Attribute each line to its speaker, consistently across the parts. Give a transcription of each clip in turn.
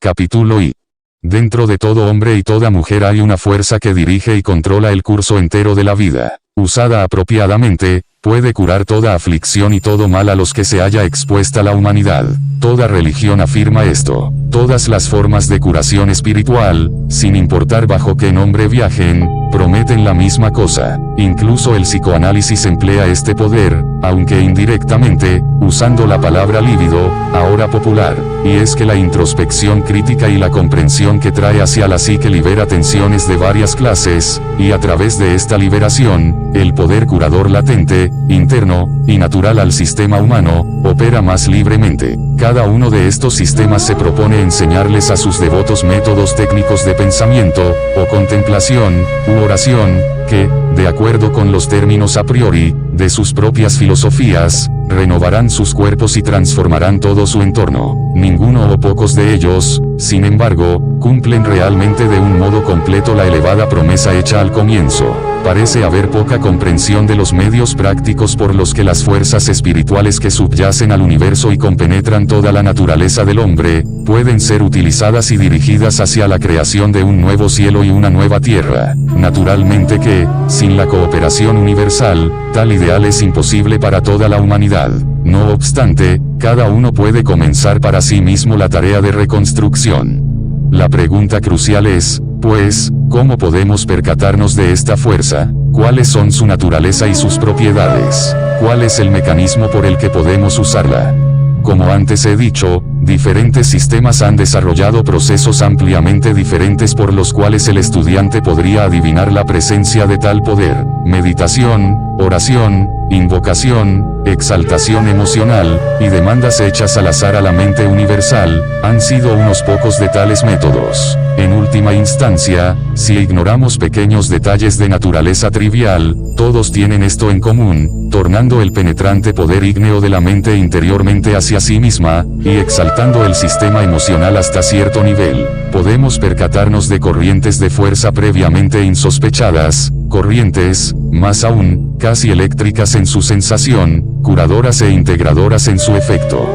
Speaker 1: Capítulo I. Dentro de todo hombre y toda mujer hay una fuerza que dirige y controla el curso entero de la vida. Usada apropiadamente, puede curar toda aflicción y todo mal a los que se haya expuesta la humanidad. Toda religión afirma esto. Todas las formas de curación espiritual, sin importar bajo qué nombre viajen, prometen la misma cosa. Incluso el psicoanálisis emplea este poder, aunque indirectamente, usando la palabra líbido, ahora popular. Y es que la introspección crítica y la comprensión que trae hacia la psique libera tensiones de varias clases, y a través de esta liberación, el poder curador latente, interno, y natural al sistema humano, opera más libremente. Cada uno de estos sistemas se propone enseñarles a sus devotos métodos técnicos de pensamiento, o contemplación, u oración, que, de acuerdo con los términos a priori, de sus propias filosofías, renovarán sus cuerpos y transformarán todo su entorno. Ninguno o pocos de ellos, sin embargo, cumplen realmente de un modo completo la elevada promesa hecha al comienzo. Parece haber poca comprensión de los medios prácticos por los que las fuerzas espirituales que subyacen al universo y compenetran toda la naturaleza del hombre, pueden ser utilizadas y dirigidas hacia la creación de un nuevo cielo y una nueva tierra. Naturalmente que, sin la cooperación universal, tal ideal es imposible para toda la humanidad. No obstante, cada uno puede comenzar para sí mismo la tarea de reconstrucción. La pregunta crucial es, pues, ¿cómo podemos percatarnos de esta fuerza? ¿Cuáles son su naturaleza y sus propiedades? ¿Cuál es el mecanismo por el que podemos usarla? Como antes he dicho, diferentes sistemas han desarrollado procesos ampliamente diferentes por los cuales el estudiante podría adivinar la presencia de tal poder. Meditación, oración, invocación, exaltación emocional, y demandas hechas al azar a la mente universal, han sido unos pocos de tales métodos. En última instancia, si ignoramos pequeños detalles de naturaleza trivial, todos tienen esto en común, tornando el penetrante poder ígneo de la mente interiormente hacia sí misma, y exaltando el sistema emocional hasta cierto nivel. Podemos percatarnos de corrientes de fuerza previamente insospechadas, corrientes, más aún, casi eléctricas en su sensación, curadoras e integradoras en su efecto.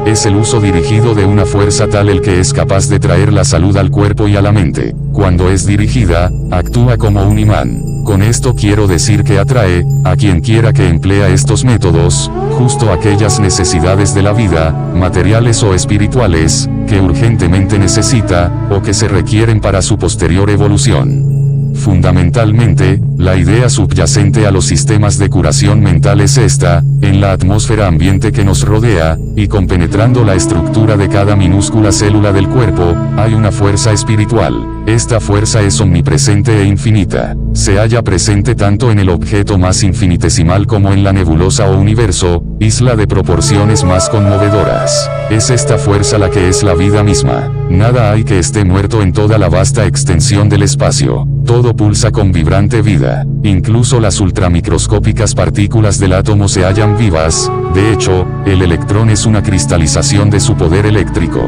Speaker 1: Es el uso dirigido de una fuerza tal el que es capaz de traer la salud al cuerpo y a la mente. Cuando es dirigida, actúa como un imán. Con esto quiero decir que atrae, a quien quiera que emplea estos métodos, justo aquellas necesidades de la vida, materiales o espirituales, que urgentemente necesita, o que se requieren para su posterior evolución. Fundamentalmente, la idea subyacente a los sistemas de curación mental es esta: en la atmósfera ambiente que nos rodea, y compenetrando la estructura de cada minúscula célula del cuerpo, hay una fuerza espiritual. Esta fuerza es omnipresente e infinita. Se halla presente tanto en el objeto más infinitesimal como en la nebulosa o universo, isla de proporciones más conmovedoras. Es esta fuerza la que es la vida misma. Nada hay que esté muerto en toda la vasta extensión del espacio. Todo pulsa con vibrante vida. Incluso las ultramicroscópicas partículas del átomo se hallan vivas. De hecho, el electrón es una cristalización de su poder eléctrico.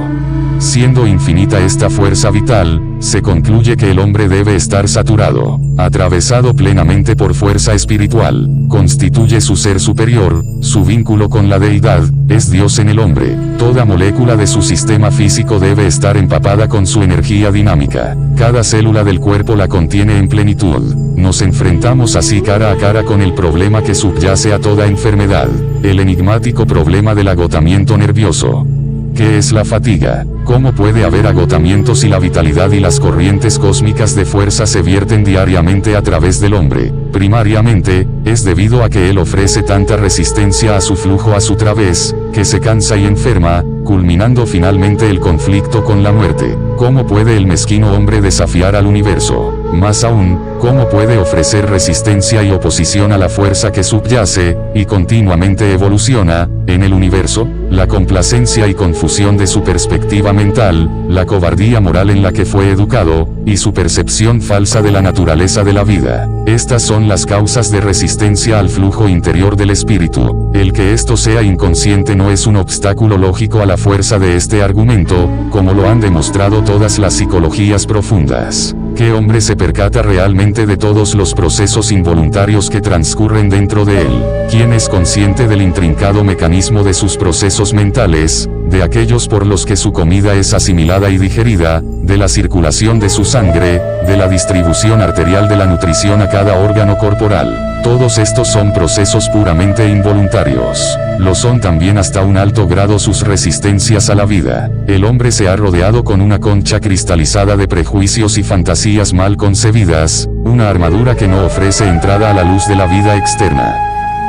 Speaker 1: Siendo infinita esta fuerza vital, se concluye que el hombre debe estar saturado, atravesado plenamente por fuerza espiritual. Constituye su ser superior, su vínculo con la deidad, es Dios en el hombre. Toda molécula de su sistema físico debe estar empapada con su energía dinámica. Cada célula del cuerpo la contiene en plenitud. Nos enfrentamos así cara a cara con el problema que subyace a toda enfermedad, el enigmático problema del agotamiento nervioso. ¿Qué es la fatiga? ¿Cómo puede haber agotamiento si la vitalidad y las corrientes cósmicas de fuerza se vierten diariamente a través del hombre? Primariamente, es debido a que él ofrece tanta resistencia a su flujo a su través, que se cansa y enferma, culminando finalmente el conflicto con la muerte. ¿Cómo puede el mezquino hombre desafiar al universo? Más aún, ¿cómo puede ofrecer resistencia y oposición a la fuerza que subyace, y continuamente evoluciona, en el universo? La complacencia y confusión de su perspectiva mental, la cobardía moral en la que fue educado, y su percepción falsa de la naturaleza de la vida. Estas son las causas de resistencia al flujo interior del espíritu. El que esto sea inconsciente no es un obstáculo lógico a la fuerza de este argumento, como lo han demostrado todas las psicologías profundas. ¿Qué hombre se percata realmente de todos los procesos involuntarios que transcurren dentro de él? ¿Quién es consciente del intrincado mecanismo de sus procesos mentales, de aquellos por los que su comida es asimilada y digerida, de la circulación de su sangre, de la distribución arterial de la nutrición a cada órgano corporal? Todos estos son procesos puramente involuntarios. Lo son también hasta un alto grado sus resistencias a la vida. El hombre se ha rodeado con una concha cristalizada de prejuicios y fantasías mal concebidas, una armadura que no ofrece entrada a la luz de la vida externa.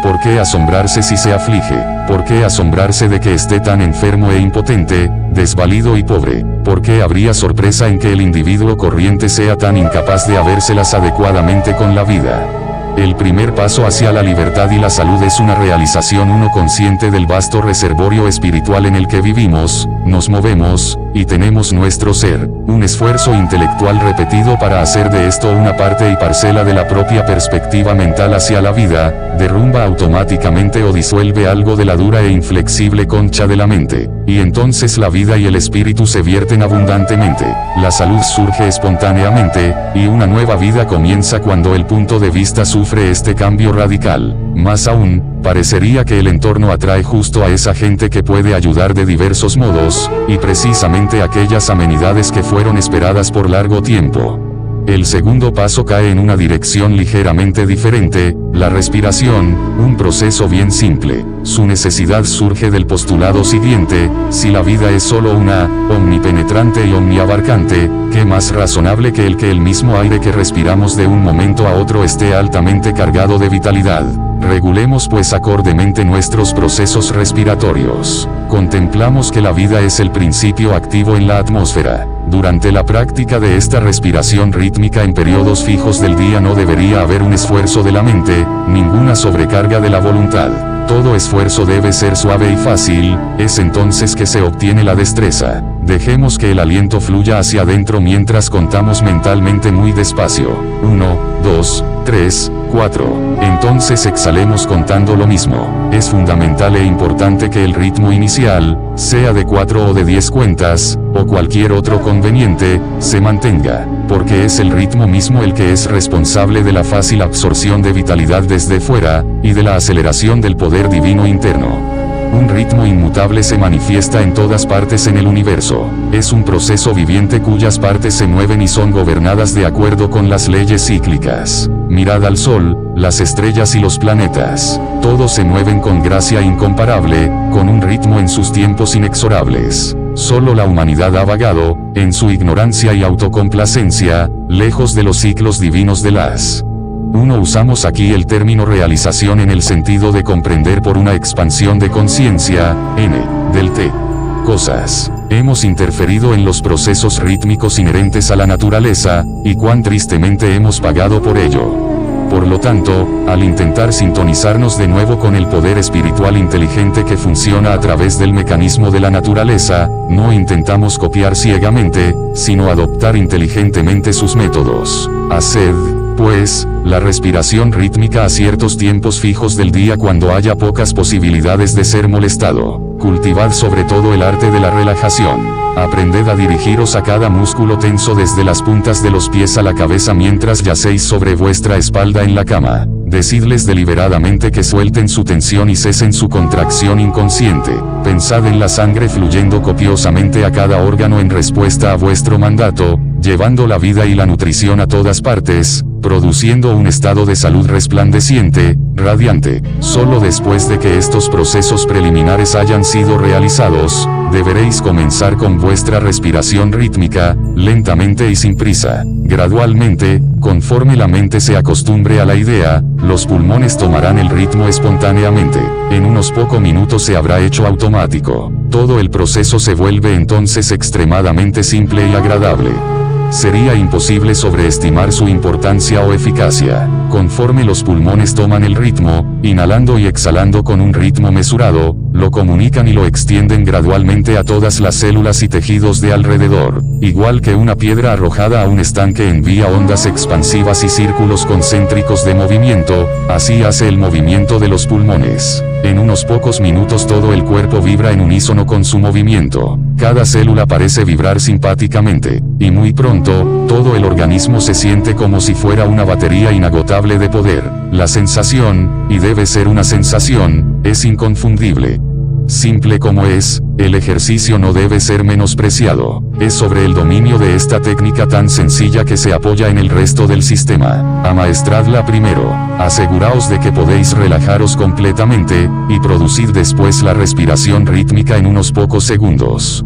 Speaker 1: ¿Por qué asombrarse si se aflige? ¿Por qué asombrarse de que esté tan enfermo e impotente, desvalido y pobre? ¿Por qué habría sorpresa en que el individuo corriente sea tan incapaz de habérselas adecuadamente con la vida? El primer paso hacia la libertad y la salud es una realización uno consciente del vasto reservorio espiritual en el que vivimos, nos movemos, y tenemos nuestro ser, un esfuerzo intelectual repetido para hacer de esto una parte y parcela de la propia perspectiva mental hacia la vida, derrumba automáticamente o disuelve algo de la dura e inflexible concha de la mente, y entonces la vida y el espíritu se vierten abundantemente, la salud surge espontáneamente, y una nueva vida comienza cuando el punto de vista sufre este cambio radical. Más aún, parecería que el entorno atrae justo a esa gente que puede ayudar de diversos modos, y precisamente aquellas amenidades que fueron esperadas por largo tiempo. El segundo paso cae en una dirección ligeramente diferente, la respiración, un proceso bien simple. Su necesidad surge del postulado siguiente: si la vida es solo una, omnipenetrante y omniabarcante, ¿qué más razonable que el mismo aire que respiramos de un momento a otro esté altamente cargado de vitalidad? Regulemos pues acordemente nuestros procesos respiratorios. Contemplamos que la vida es el principio activo en la atmósfera. Durante la práctica de esta respiración rítmica en periodos fijos del día no debería haber un esfuerzo de la mente, ninguna sobrecarga de la voluntad. Todo esfuerzo debe ser suave y fácil, es entonces que se obtiene la destreza. Dejemos que el aliento fluya hacia adentro mientras contamos mentalmente muy despacio. 1, 2, 3, 4. Entonces exhalemos contando lo mismo. Es fundamental e importante que el ritmo inicial, sea de 4 o de 10 cuentas, o cualquier otro conveniente, se mantenga, porque es el ritmo mismo el que es responsable de la fácil absorción de vitalidad desde fuera, y de la aceleración del poder divino interno. Un ritmo inmutable se manifiesta en todas partes en el universo. Es un proceso viviente cuyas partes se mueven y son gobernadas de acuerdo con las leyes cíclicas. Mirad al sol, las estrellas y los planetas. Todos se mueven con gracia incomparable, con un ritmo en sus tiempos inexorables. Solo la humanidad ha vagado, en su ignorancia y autocomplacencia, lejos de los ciclos divinos de las. Usamos aquí el término realización en el sentido de comprender por una expansión de conciencia, del T. Cosas. Hemos interferido en los procesos rítmicos inherentes a la naturaleza, y cuán tristemente hemos pagado por ello. Por lo tanto, al intentar sintonizarnos de nuevo con el poder espiritual inteligente que funciona a través del mecanismo de la naturaleza, no intentamos copiar ciegamente, sino adoptar inteligentemente sus métodos. Haced, pues, la respiración rítmica a ciertos tiempos fijos del día cuando haya pocas posibilidades de ser molestado. Cultivad sobre todo el arte de la relajación. Aprended a dirigiros a cada músculo tenso desde las puntas de los pies a la cabeza mientras yacéis sobre vuestra espalda en la cama. Decidles deliberadamente que suelten su tensión y cesen su contracción inconsciente. Pensad en la sangre fluyendo copiosamente a cada órgano en respuesta a vuestro mandato, llevando la vida y la nutrición a todas partes, produciendo un estado de salud resplandeciente, radiante. Solo después de que estos procesos preliminares hayan sido realizados, deberéis comenzar con vuestra respiración rítmica, lentamente y sin prisa. Gradualmente, conforme la mente se acostumbre a la idea, los pulmones tomarán el ritmo espontáneamente. En unos pocos minutos se habrá hecho automático. Todo el proceso se vuelve entonces extremadamente simple y agradable. Sería imposible sobreestimar su importancia o eficacia. Conforme los pulmones toman el ritmo, inhalando y exhalando con un ritmo mesurado, lo comunican y lo extienden gradualmente a todas las células y tejidos de alrededor. Igual que una piedra arrojada a un estanque envía ondas expansivas y círculos concéntricos de movimiento, así hace el movimiento de los pulmones. En unos pocos minutos todo el cuerpo vibra en unísono con su movimiento. Cada célula parece vibrar simpáticamente, y muy pronto, todo el organismo se siente como si fuera una batería inagotable de poder. La sensación, y debe ser una sensación, es inconfundible. Simple como es, el ejercicio no debe ser menospreciado. Es sobre el dominio de esta técnica tan sencilla que se apoya en el resto del sistema. Amaestradla primero. Aseguraos de que podéis relajaros completamente, y producid después la respiración rítmica en unos pocos segundos.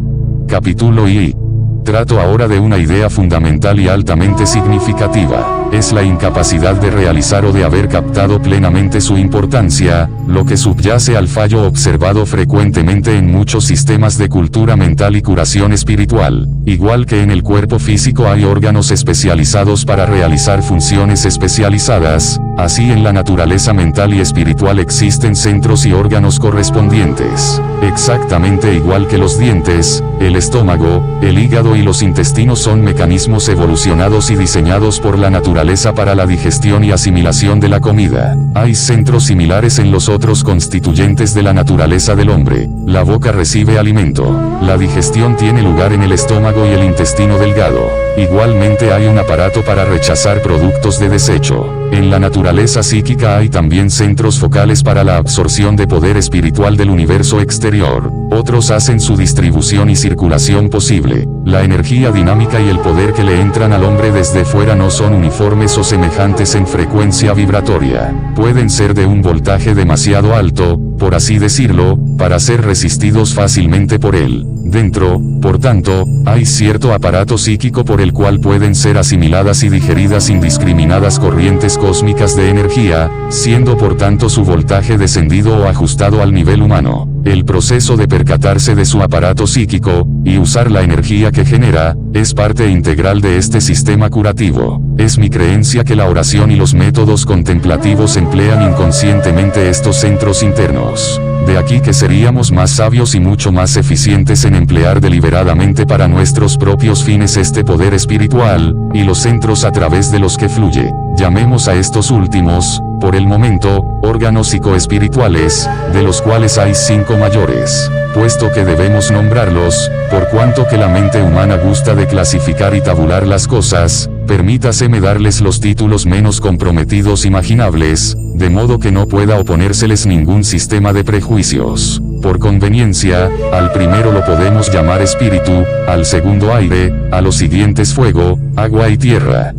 Speaker 1: Capítulo I. Trato ahora de una idea fundamental y altamente significativa. Es la incapacidad de realizar o de haber captado plenamente su importancia, lo que subyace al fallo observado frecuentemente en muchos sistemas de cultura mental y curación espiritual. Igual que en el cuerpo físico hay órganos especializados para realizar funciones especializadas, así en la naturaleza mental y espiritual existen centros y órganos correspondientes. Exactamente igual que los dientes, el estómago, el hígado y los intestinos son mecanismos evolucionados y diseñados por la naturaleza para la digestión y asimilación de la comida. Hay centros similares en los otros constituyentes de la naturaleza del hombre. La boca recibe alimento. La digestión tiene lugar en el estómago y el intestino delgado. Igualmente hay un aparato para rechazar productos de desecho. En la naturaleza psíquica hay también centros focales para la absorción de poder espiritual del universo exterior. Otros hacen su distribución y circulación posible. La energía dinámica y el poder que le entran al hombre desde fuera no son uniformes o semejantes en frecuencia vibratoria. Pueden ser de un voltaje demasiado alto, por así decirlo, para ser resistidos fácilmente por él. Dentro, por tanto, hay cierto aparato psíquico por el cual pueden ser asimiladas y digeridas indiscriminadas corrientes cósmicas de energía, siendo por tanto su voltaje descendido o ajustado al nivel humano. El proceso de percatarse de su aparato psíquico, y usar la energía que genera, es parte integral de este sistema curativo. Es mi creencia que la oración y los métodos contemplativos emplean inconscientemente estos centros internos. De aquí que seríamos más sabios y mucho más eficientes en emplear deliberadamente para nuestros propios fines este poder espiritual, y los centros a través de los que fluye. Llamemos a estos últimos, por el momento, órganos psicoespirituales, de los cuales hay 5 mayores. Puesto que debemos nombrarlos, por cuanto que la mente humana gusta de clasificar y tabular las cosas, permítaseme darles los títulos menos comprometidos imaginables, de modo que no pueda oponérseles ningún sistema de prejuicios. Por conveniencia, al primero lo podemos llamar espíritu, al segundo aire, a los siguientes fuego, agua y tierra.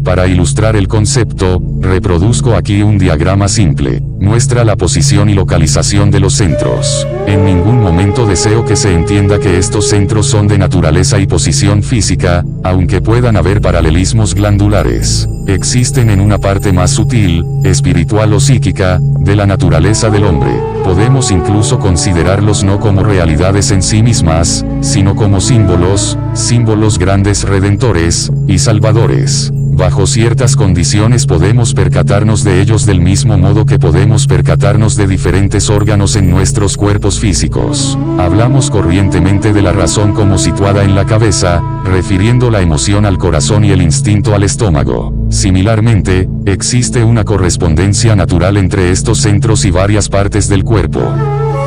Speaker 1: Para ilustrar el concepto, reproduzco aquí un diagrama simple. Muestra la posición y localización de los centros. En ningún momento deseo que se entienda que estos centros son de naturaleza y posición física, aunque puedan haber paralelismos glandulares. Existen en una parte más sutil, espiritual o psíquica, de la naturaleza del hombre. Podemos incluso considerarlos no como realidades en sí mismas, sino como símbolos grandes redentores y salvadores. Bajo ciertas condiciones podemos percatarnos de ellos del mismo modo que podemos percatarnos de diferentes órganos en nuestros cuerpos físicos. Hablamos corrientemente de la razón como situada en la cabeza, refiriendo la emoción al corazón y el instinto al estómago. Similarmente, existe una correspondencia natural entre estos centros y varias partes del cuerpo.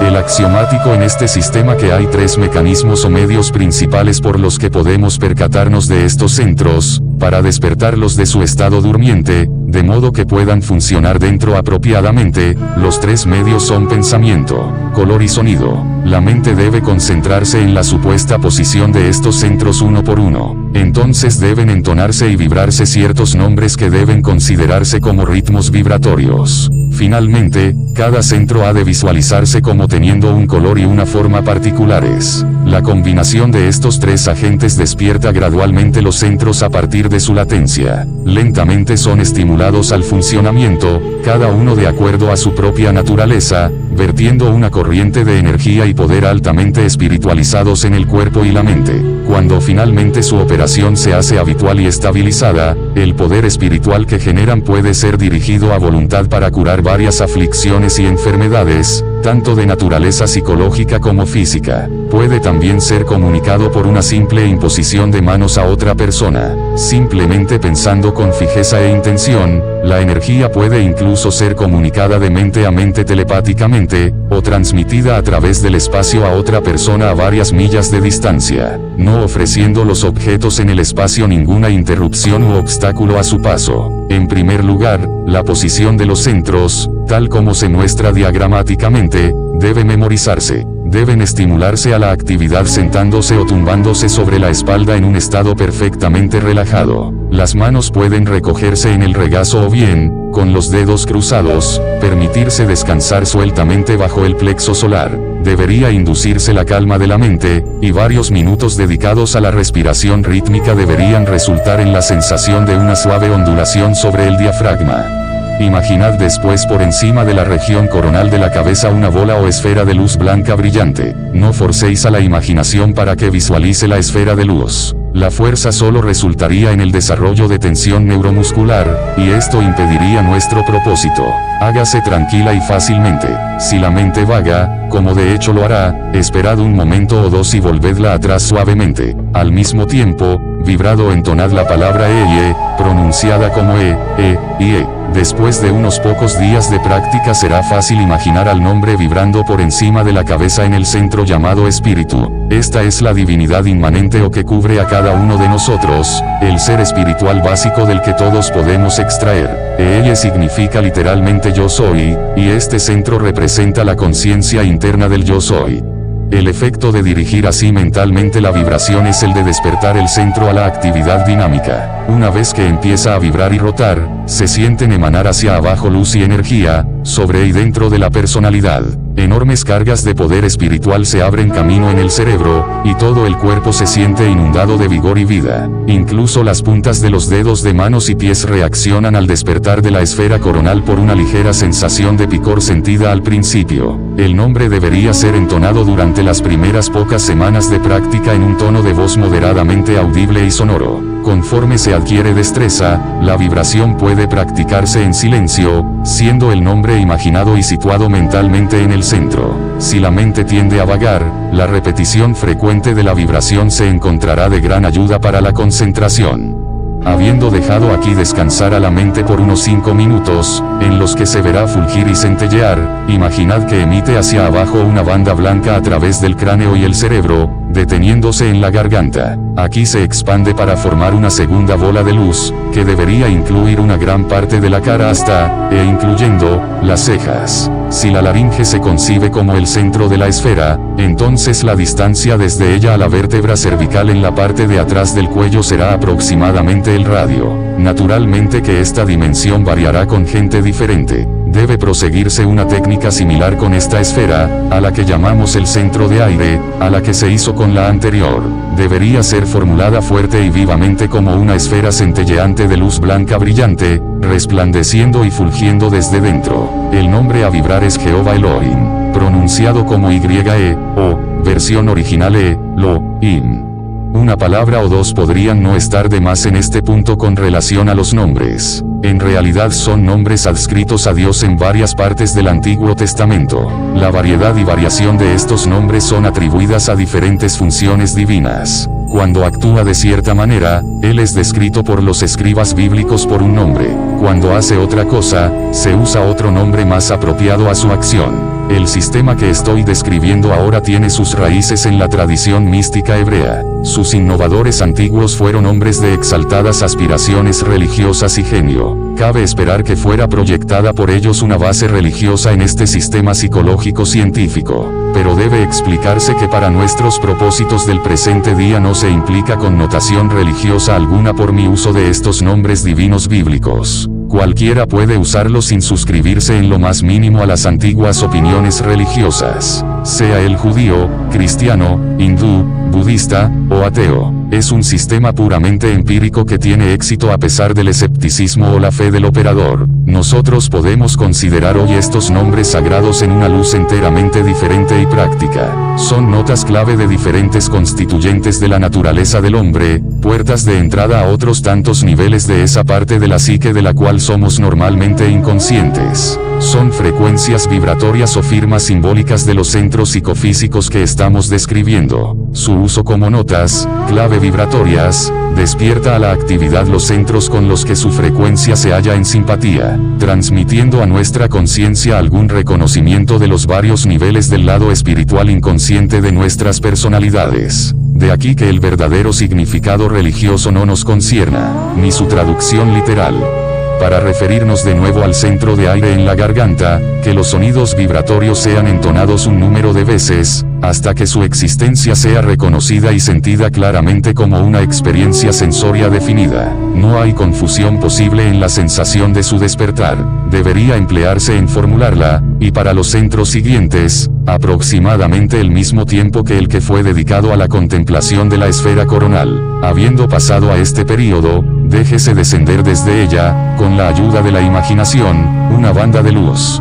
Speaker 1: El axiomático en este sistema que hay 3 mecanismos o medios principales por los que podemos percatarnos de estos centros, para despertarlos de su estado durmiente, de modo que puedan funcionar dentro apropiadamente. Los 3 medios son pensamiento, color y sonido. La mente debe concentrarse en la supuesta posición de estos centros uno por uno. Entonces deben entonarse y vibrarse ciertos nombres que deben considerarse como ritmos vibratorios. Finalmente, cada centro ha de visualizarse como teniendo un color y una forma particulares. La combinación de estos 3 agentes despierta gradualmente los centros a partir de su latencia. Lentamente son estimulados al funcionamiento, cada uno de acuerdo a su propia naturaleza, vertiendo una corriente de energía y poder altamente espiritualizados en el cuerpo y la mente. Cuando finalmente su operación se hace habitual y estabilizada, el poder espiritual que generan puede ser dirigido a voluntad para curar varias aflicciones y enfermedades, tanto de naturaleza psicológica como física. Puede también ser comunicado por una simple imposición de manos a otra persona. Simplemente pensando con fijeza e intención, la energía puede incluso ser comunicada de mente a mente telepáticamente, o transmitida a través del espacio a otra persona a varias millas de distancia, no ofreciendo los objetos en el espacio ninguna interrupción u obstáculo a su paso. En primer lugar, la posición de los centros, tal como se muestra diagramáticamente, debe memorizarse. Deben estimularse a la actividad sentándose o tumbándose sobre la espalda en un estado perfectamente relajado. Las manos pueden recogerse en el regazo o bien, con los dedos cruzados, permitirse descansar sueltamente bajo el plexo solar. Debería inducirse la calma de la mente, y varios minutos dedicados a la respiración rítmica deberían resultar en la sensación de una suave ondulación sobre el diafragma. Imaginad después por encima de la región coronal de la cabeza una bola o esfera de luz blanca brillante. No forcéis a la imaginación para que visualice la esfera de luz. La fuerza solo resultaría en el desarrollo de tensión neuromuscular, y esto impediría nuestro propósito. Hágase tranquila y fácilmente. Si la mente vaga, como de hecho lo hará, esperad un momento o dos y volvedla atrás suavemente. Al mismo tiempo, vibrad o entonad la palabra eye, pronunciada como y e. Después de unos pocos días de práctica será fácil imaginar al nombre vibrando por encima de la cabeza en el centro llamado espíritu. Esta es la divinidad inmanente o que cubre a cada uno de nosotros, el ser espiritual básico del que todos podemos extraer. Eye significa literalmente yo soy, y este centro representa la conciencia interna del yo soy. El efecto de dirigir así mentalmente la vibración es el de despertar el centro a la actividad dinámica. Una vez que empieza a vibrar y rotar, se sienten emanar hacia abajo luz y energía, sobre y dentro de la personalidad. Enormes cargas de poder espiritual se abren camino en el cerebro, y todo el cuerpo se siente inundado de vigor y vida. Incluso las puntas de los dedos de manos y pies reaccionan al despertar de la esfera coronal por una ligera sensación de picor sentida al principio. El nombre debería ser entonado durante las primeras pocas semanas de práctica en un tono de voz moderadamente audible y sonoro. Conforme se adquiere destreza, la vibración puede practicarse en silencio, siendo el nombre imaginado y situado mentalmente en el centro. Si la mente tiende a vagar, la repetición frecuente de la vibración se encontrará de gran ayuda para la concentración. Habiendo dejado aquí descansar a la mente por unos 5 minutos, en los que se verá fulgir y centellear, imaginad que emite hacia abajo una banda blanca a través del cráneo y el cerebro, deteniéndose en la garganta. Aquí se expande para formar una segunda bola de luz, que debería incluir una gran parte de la cara hasta, e incluyendo, las cejas. Si la laringe se concibe como el centro de la esfera, entonces la distancia desde ella a la vértebra cervical en la parte de atrás del cuello será aproximadamente el radio. Naturalmente que esta dimensión variará con gente diferente. Debe proseguirse una técnica similar con esta esfera, a la que llamamos el centro de aire, a la que se hizo con la anterior. Debería ser formulada fuerte y vivamente como una esfera centelleante de luz blanca brillante, resplandeciendo y fulgiendo desde dentro. El nombre a vibrar es Jehová Elohim, pronunciado como YE, o, versión original Lo-im. Una palabra o dos podrían no estar de más en este punto con relación a los nombres. En realidad son nombres adscritos a Dios en varias partes del Antiguo Testamento. La variedad y variación de estos nombres son atribuidas a diferentes funciones divinas. Cuando actúa de cierta manera, Él es descrito por los escribas bíblicos por un nombre. Cuando hace otra cosa, se usa otro nombre más apropiado a su acción. El sistema que estoy describiendo ahora tiene sus raíces en la tradición mística hebrea. Sus innovadores antiguos fueron hombres de exaltadas aspiraciones religiosas y genio. Cabe esperar que fuera proyectada por ellos una base religiosa en este sistema psicológico científico. Pero debe explicarse que para nuestros propósitos del presente día no se implica connotación religiosa alguna por mi uso de estos nombres divinos bíblicos. Cualquiera puede usarlos sin suscribirse en lo más mínimo a las antiguas opiniones religiosas, sea él judío, cristiano, hindú, budista, o ateo. es un sistema puramente empírico que tiene éxito a pesar del escepticismo o la fe del operador. Nosotros podemos considerar hoy estos nombres sagrados en una luz enteramente diferente y práctica. Son notas clave de diferentes constituyentes de la naturaleza del hombre, puertas de entrada a otros tantos niveles de esa parte de la psique de la cual somos normalmente inconscientes. Son frecuencias vibratorias o firmas simbólicas de los centros psicofísicos que estamos describiendo. Su uso como notas, clave vibratorias, despierta a la actividad los centros con los que su frecuencia se halla en simpatía, transmitiendo a nuestra conciencia algún reconocimiento de los varios niveles del lado espiritual inconsciente de nuestras personalidades. De aquí que el verdadero significado religioso no nos concierna, ni su traducción literal. Para referirnos de nuevo al centro de aire en la garganta, que los sonidos vibratorios sean entonados un número de veces, hasta que su existencia sea reconocida y sentida claramente como una experiencia sensoria definida. No hay confusión posible en la sensación de su despertar. Debería emplearse en formularla, y para los centros siguientes, aproximadamente el mismo tiempo que el que fue dedicado a la contemplación de la esfera coronal. Habiendo pasado a este período, déjese descender desde ella, con la ayuda de la imaginación, una banda de luz.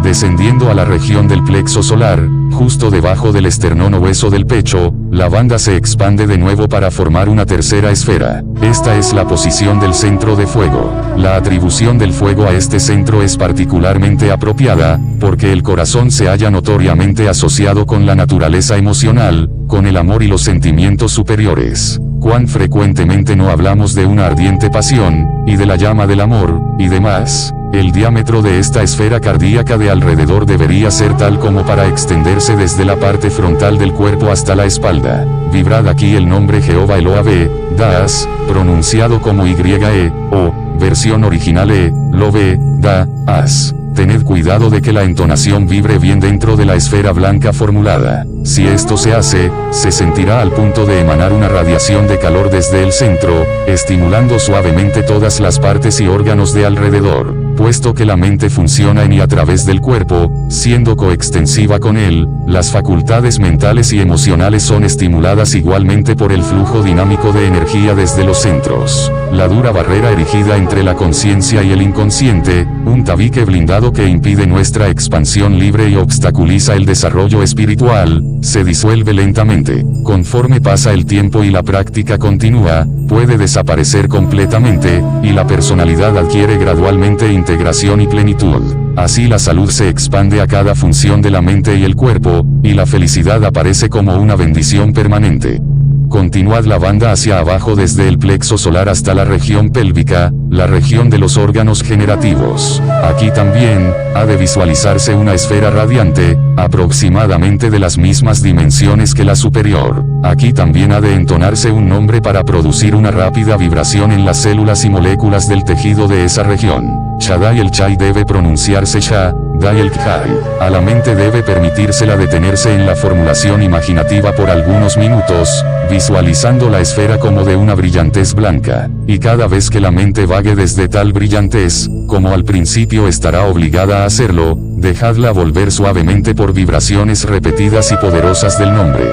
Speaker 1: Descendiendo a la región del plexo solar, justo debajo del esternón o hueso del pecho, la banda se expande de nuevo para formar una tercera esfera. Esta es la posición del centro de fuego. La atribución del fuego a este centro es particularmente apropiada, porque el corazón se halla notoriamente asociado con la naturaleza emocional, con el amor y los sentimientos superiores. Cuán frecuentemente no hablamos de una ardiente pasión, y de la llama del amor, y demás. El diámetro de esta esfera cardíaca de alrededor debería ser tal como para extenderse desde la parte frontal del cuerpo hasta la espalda. Vibrad aquí el nombre Jehová Elohim, Das, pronunciado como YE, o, versión original Lobe, Da, As. Tened cuidado de que la entonación vibre bien dentro de la esfera blanca formulada. Si esto se hace, se sentirá al punto de emanar una radiación de calor desde el centro, estimulando suavemente todas las partes y órganos de alrededor. Puesto que la mente funciona en y a través del cuerpo, siendo coextensiva con él, las facultades mentales y emocionales son estimuladas igualmente por el flujo dinámico de energía desde los centros. La dura barrera erigida entre la conciencia y el inconsciente, un tabique blindado que impide nuestra expansión libre y obstaculiza el desarrollo espiritual, se disuelve lentamente. Conforme pasa el tiempo y la práctica continúa, puede desaparecer completamente, y la personalidad adquiere gradualmente integración y plenitud. Así la salud se expande a cada función de la mente y el cuerpo, y la felicidad aparece como una bendición permanente. Continuad la banda hacia abajo desde el plexo solar hasta la región pélvica, la región de los órganos generativos. Aquí también, ha de visualizarse una esfera radiante, aproximadamente de las mismas dimensiones que la superior. Aquí también ha de entonarse un nombre para producir una rápida vibración en las células y moléculas del tejido de esa región. Shaddai el Chai debe pronunciarse Sha, Dai el Chai. A la mente debe permitírsela detenerse en la formulación imaginativa por algunos minutos, visualizando la esfera como de una brillantez blanca, y cada vez que la mente vague desde tal brillantez, como al principio estará obligada a hacerlo, dejadla volver suavemente por vibraciones repetidas y poderosas del nombre.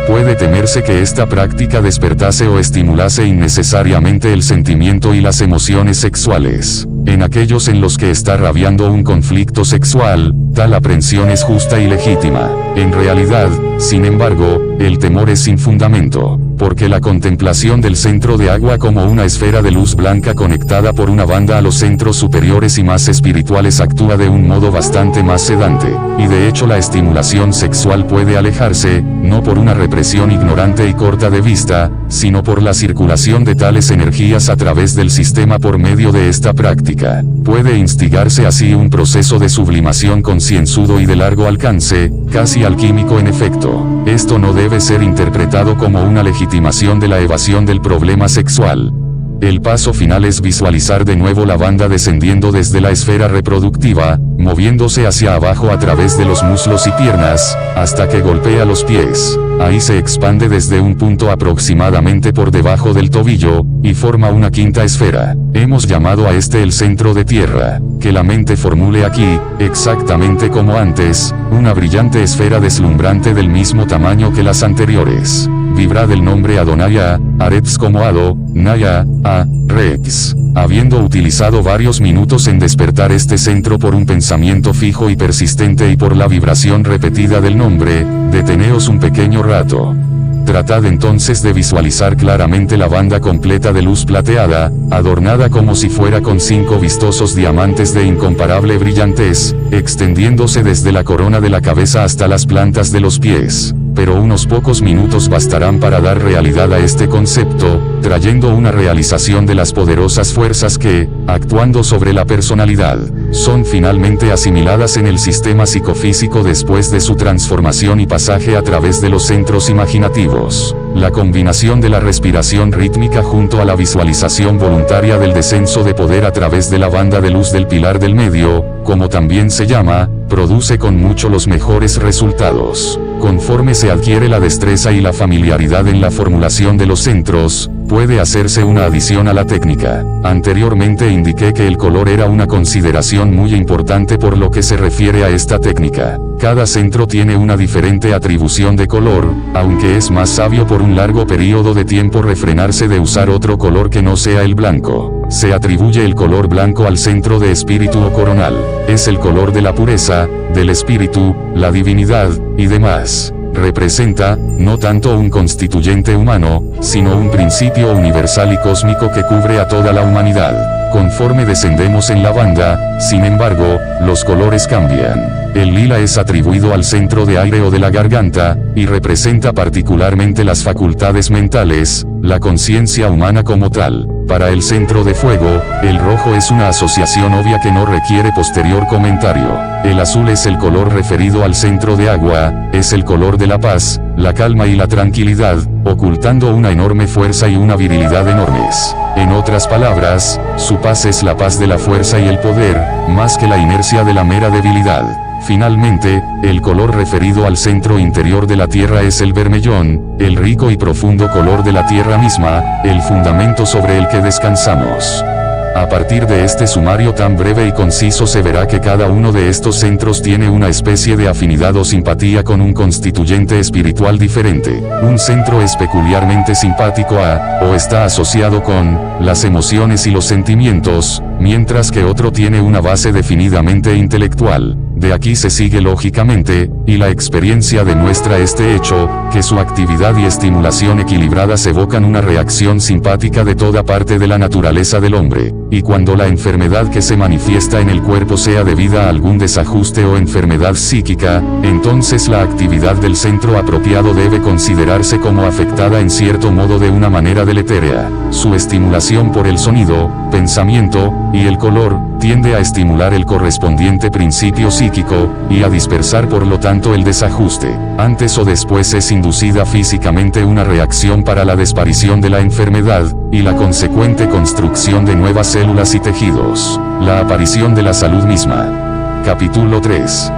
Speaker 1: Puede temerse que esta práctica despertase o estimulase innecesariamente el sentimiento y las emociones sexuales. En aquellos en los que está rabiando un conflicto sexual, tal aprensión es justa y legítima. En realidad, sin embargo, el temor es sin fundamento, porque la contemplación del centro de agua como una esfera de luz blanca conectada por una banda a los centros superiores y más espirituales actúa de un modo bastante más sedante, y de hecho la estimulación sexual puede alejarse, no por una represión ignorante y corta de vista, sino por la circulación de tales energías a través del sistema por medio de esta práctica. Puede instigarse así un proceso de sublimación concienzudo y de largo alcance, casi alquímico en efecto. Esto no debe ser interpretado como una legitimación de la evasión del problema sexual. El paso final es visualizar de nuevo la banda descendiendo desde la esfera reproductiva, moviéndose hacia abajo a través de los muslos y piernas, hasta que golpea los pies. Ahí se expande desde un punto aproximadamente por debajo del tobillo, y forma una quinta esfera. Hemos llamado a este el centro de tierra. Que la mente formule aquí, exactamente como antes, una brillante esfera deslumbrante del mismo tamaño que las anteriores. Vibrad el nombre Adonai, Aretz como Ado, Naya, A, Rex. Habiendo utilizado varios minutos en despertar este centro por un pensamiento fijo y persistente y por la vibración repetida del nombre, deteneos un pequeño rato. Tratad entonces de visualizar claramente la banda completa de luz plateada, adornada como si fuera con 5 vistosos diamantes de incomparable brillantez, extendiéndose desde la corona de la cabeza hasta las plantas de los pies. Pero unos pocos minutos bastarán para dar realidad a este concepto, trayendo una realización de las poderosas fuerzas que, actuando sobre la personalidad, son finalmente asimiladas en el sistema psicofísico después de su transformación y pasaje a través de los centros imaginativos. La combinación de la respiración rítmica junto a la visualización voluntaria del descenso de poder a través de la banda de luz del pilar del medio, como también se llama, produce con mucho los mejores resultados. Conforme se adquiere la destreza y la familiaridad en la formulación de los centros, puede hacerse una adición a la técnica. Anteriormente indiqué que el color era una consideración muy importante por lo que se refiere a esta técnica. Cada centro tiene una diferente atribución de color, aunque es más sabio por un largo periodo de tiempo refrenarse de usar otro color que no sea el blanco. Se atribuye el color blanco al centro de espíritu o coronal. Es el color de la pureza, del espíritu, la divinidad, y demás. Representa, no tanto un constituyente humano, sino un principio universal y cósmico que cubre a toda la humanidad. Conforme descendemos en la banda, sin embargo, los colores cambian. El lila es atribuido al centro de aire o de la garganta, y representa particularmente las facultades mentales, la conciencia humana como tal. Para el centro de fuego, el rojo es una asociación obvia que no requiere posterior comentario. El azul es el color referido al centro de agua, es el color de la paz, la calma y la tranquilidad, ocultando una enorme fuerza y una virilidad enormes. En otras palabras, su paz es la paz de la fuerza y el poder, más que la inercia de la mera debilidad. Finalmente, el color referido al centro interior de la Tierra es el vermellón, el rico y profundo color de la Tierra misma, el fundamento sobre el que descansamos. A partir de este sumario tan breve y conciso se verá que cada uno de estos centros tiene una especie de afinidad o simpatía con un constituyente espiritual diferente. Un centro es peculiarmente simpático a, o está asociado con, las emociones y los sentimientos, mientras que otro tiene una base definidamente intelectual. De aquí se sigue lógicamente, y la experiencia demuestra este hecho, que su actividad y estimulación equilibradas evocan una reacción simpática de toda parte de la naturaleza del hombre, y cuando la enfermedad que se manifiesta en el cuerpo sea debida a algún desajuste o enfermedad psíquica, entonces la actividad del centro apropiado debe considerarse como afectada en cierto modo de una manera deletérea. Su estimulación por el sonido, pensamiento, y el color, tiende a estimular el correspondiente principio psíquico, y a dispersar por lo tanto el desajuste. Antes o después es inducida físicamente una reacción para la desaparición de la enfermedad, y la consecuente construcción de nuevas células y tejidos. La aparición de la salud misma. Capítulo 3.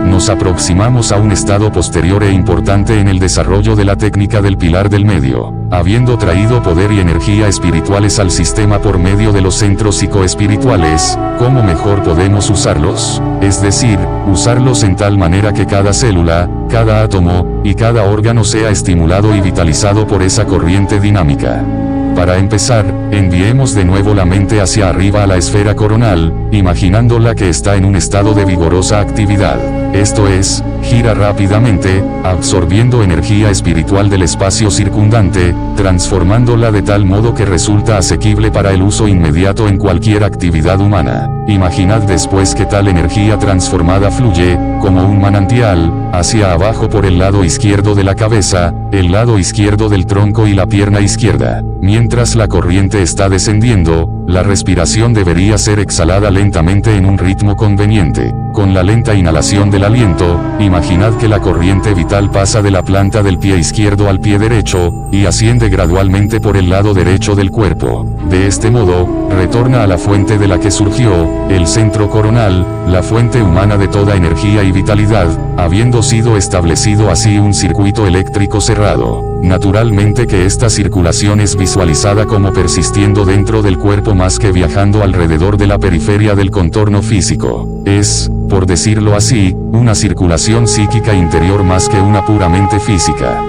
Speaker 1: Nos aproximamos a un estado posterior e importante en el desarrollo de la técnica del pilar del medio. Habiendo traído poder y energía espirituales al sistema por medio de los centros psicoespirituales, ¿cómo mejor podemos usarlos? Es decir, usarlos en tal manera que cada célula, cada átomo, y cada órgano sea estimulado y vitalizado por esa corriente dinámica. Para empezar, enviemos de nuevo la mente hacia arriba a la esfera coronal, imaginándola que está en un estado de vigorosa actividad. Esto es, gira rápidamente, absorbiendo energía espiritual del espacio circundante, transformándola de tal modo que resulta asequible para el uso inmediato en cualquier actividad humana. Imaginad después que tal energía transformada fluye, como un manantial, hacia abajo por el lado izquierdo de la cabeza, el lado izquierdo del tronco y la pierna izquierda. Mientras la corriente está descendiendo, la respiración debería ser exhalada lentamente en un ritmo conveniente. Con la lenta inhalación del aliento, imaginad que la corriente vital pasa de la planta del pie izquierdo al pie derecho, y asciende gradualmente por el lado derecho del cuerpo. De este modo, retorna a la fuente de la que surgió, el centro coronal, la fuente humana de toda energía y vitalidad, habiendo sido establecido así un circuito eléctrico cerrado. Naturalmente que esta circulación es visualizada como persistiendo dentro del cuerpo más que viajando alrededor de la periferia del contorno físico. Es, por decirlo así, una circulación psíquica interior más que una puramente física.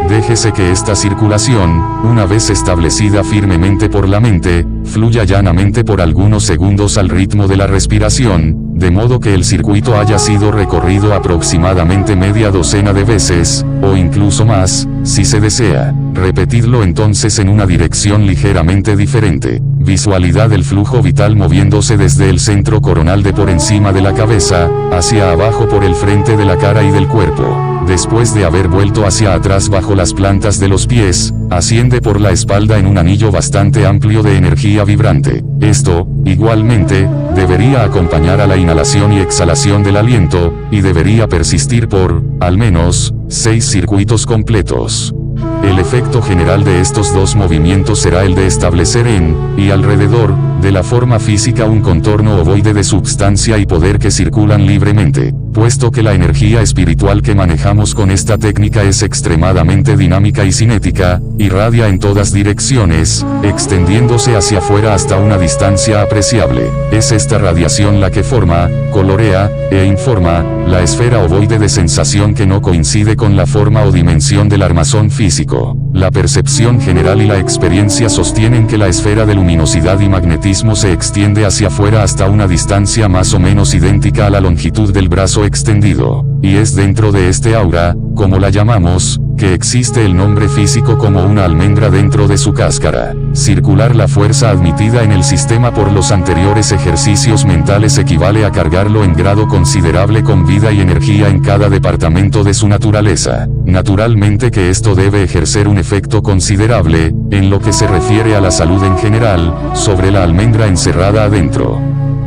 Speaker 1: Déjese que esta circulación, una vez establecida firmemente por la mente, fluya llanamente por algunos segundos al ritmo de la respiración, de modo que el circuito haya sido recorrido aproximadamente media docena de veces, o incluso más, si se desea. Repetidlo entonces en una dirección ligeramente diferente. Visualidad del flujo vital moviéndose desde el centro coronal de por encima de la cabeza, hacia abajo por el frente de la cara y del cuerpo. Después de haber vuelto hacia atrás bajo las plantas de los pies, asciende por la espalda en un anillo bastante amplio de energía vibrante. Esto, igualmente, debería acompañar a la inhalación y exhalación del aliento, y debería persistir por, al menos, 6 circuitos completos. El efecto general de estos dos movimientos será el de establecer en, y alrededor, de la forma física un contorno ovoide de substancia y poder que circulan libremente. Puesto que la energía espiritual que manejamos con esta técnica es extremadamente dinámica y cinética, irradia en todas direcciones, extendiéndose hacia afuera hasta una distancia apreciable. Es esta radiación la que forma, colorea, e informa, la esfera ovoide de sensación que no coincide con la forma o dimensión del armazón físico. La percepción general y la experiencia sostienen que la esfera de luminosidad y magnetismo se extiende hacia afuera hasta una distancia más o menos idéntica a la longitud del brazo extendido, y es dentro de este aura, como la llamamos, que existe el nombre físico como una almendra dentro de su cáscara. Circular la fuerza admitida en el sistema por los anteriores ejercicios mentales equivale a cargarlo en grado considerable con vida y energía en cada departamento de su naturaleza. Naturalmente que esto debe ejercer un efecto considerable, en lo que se refiere a la salud en general, sobre la almendra encerrada adentro.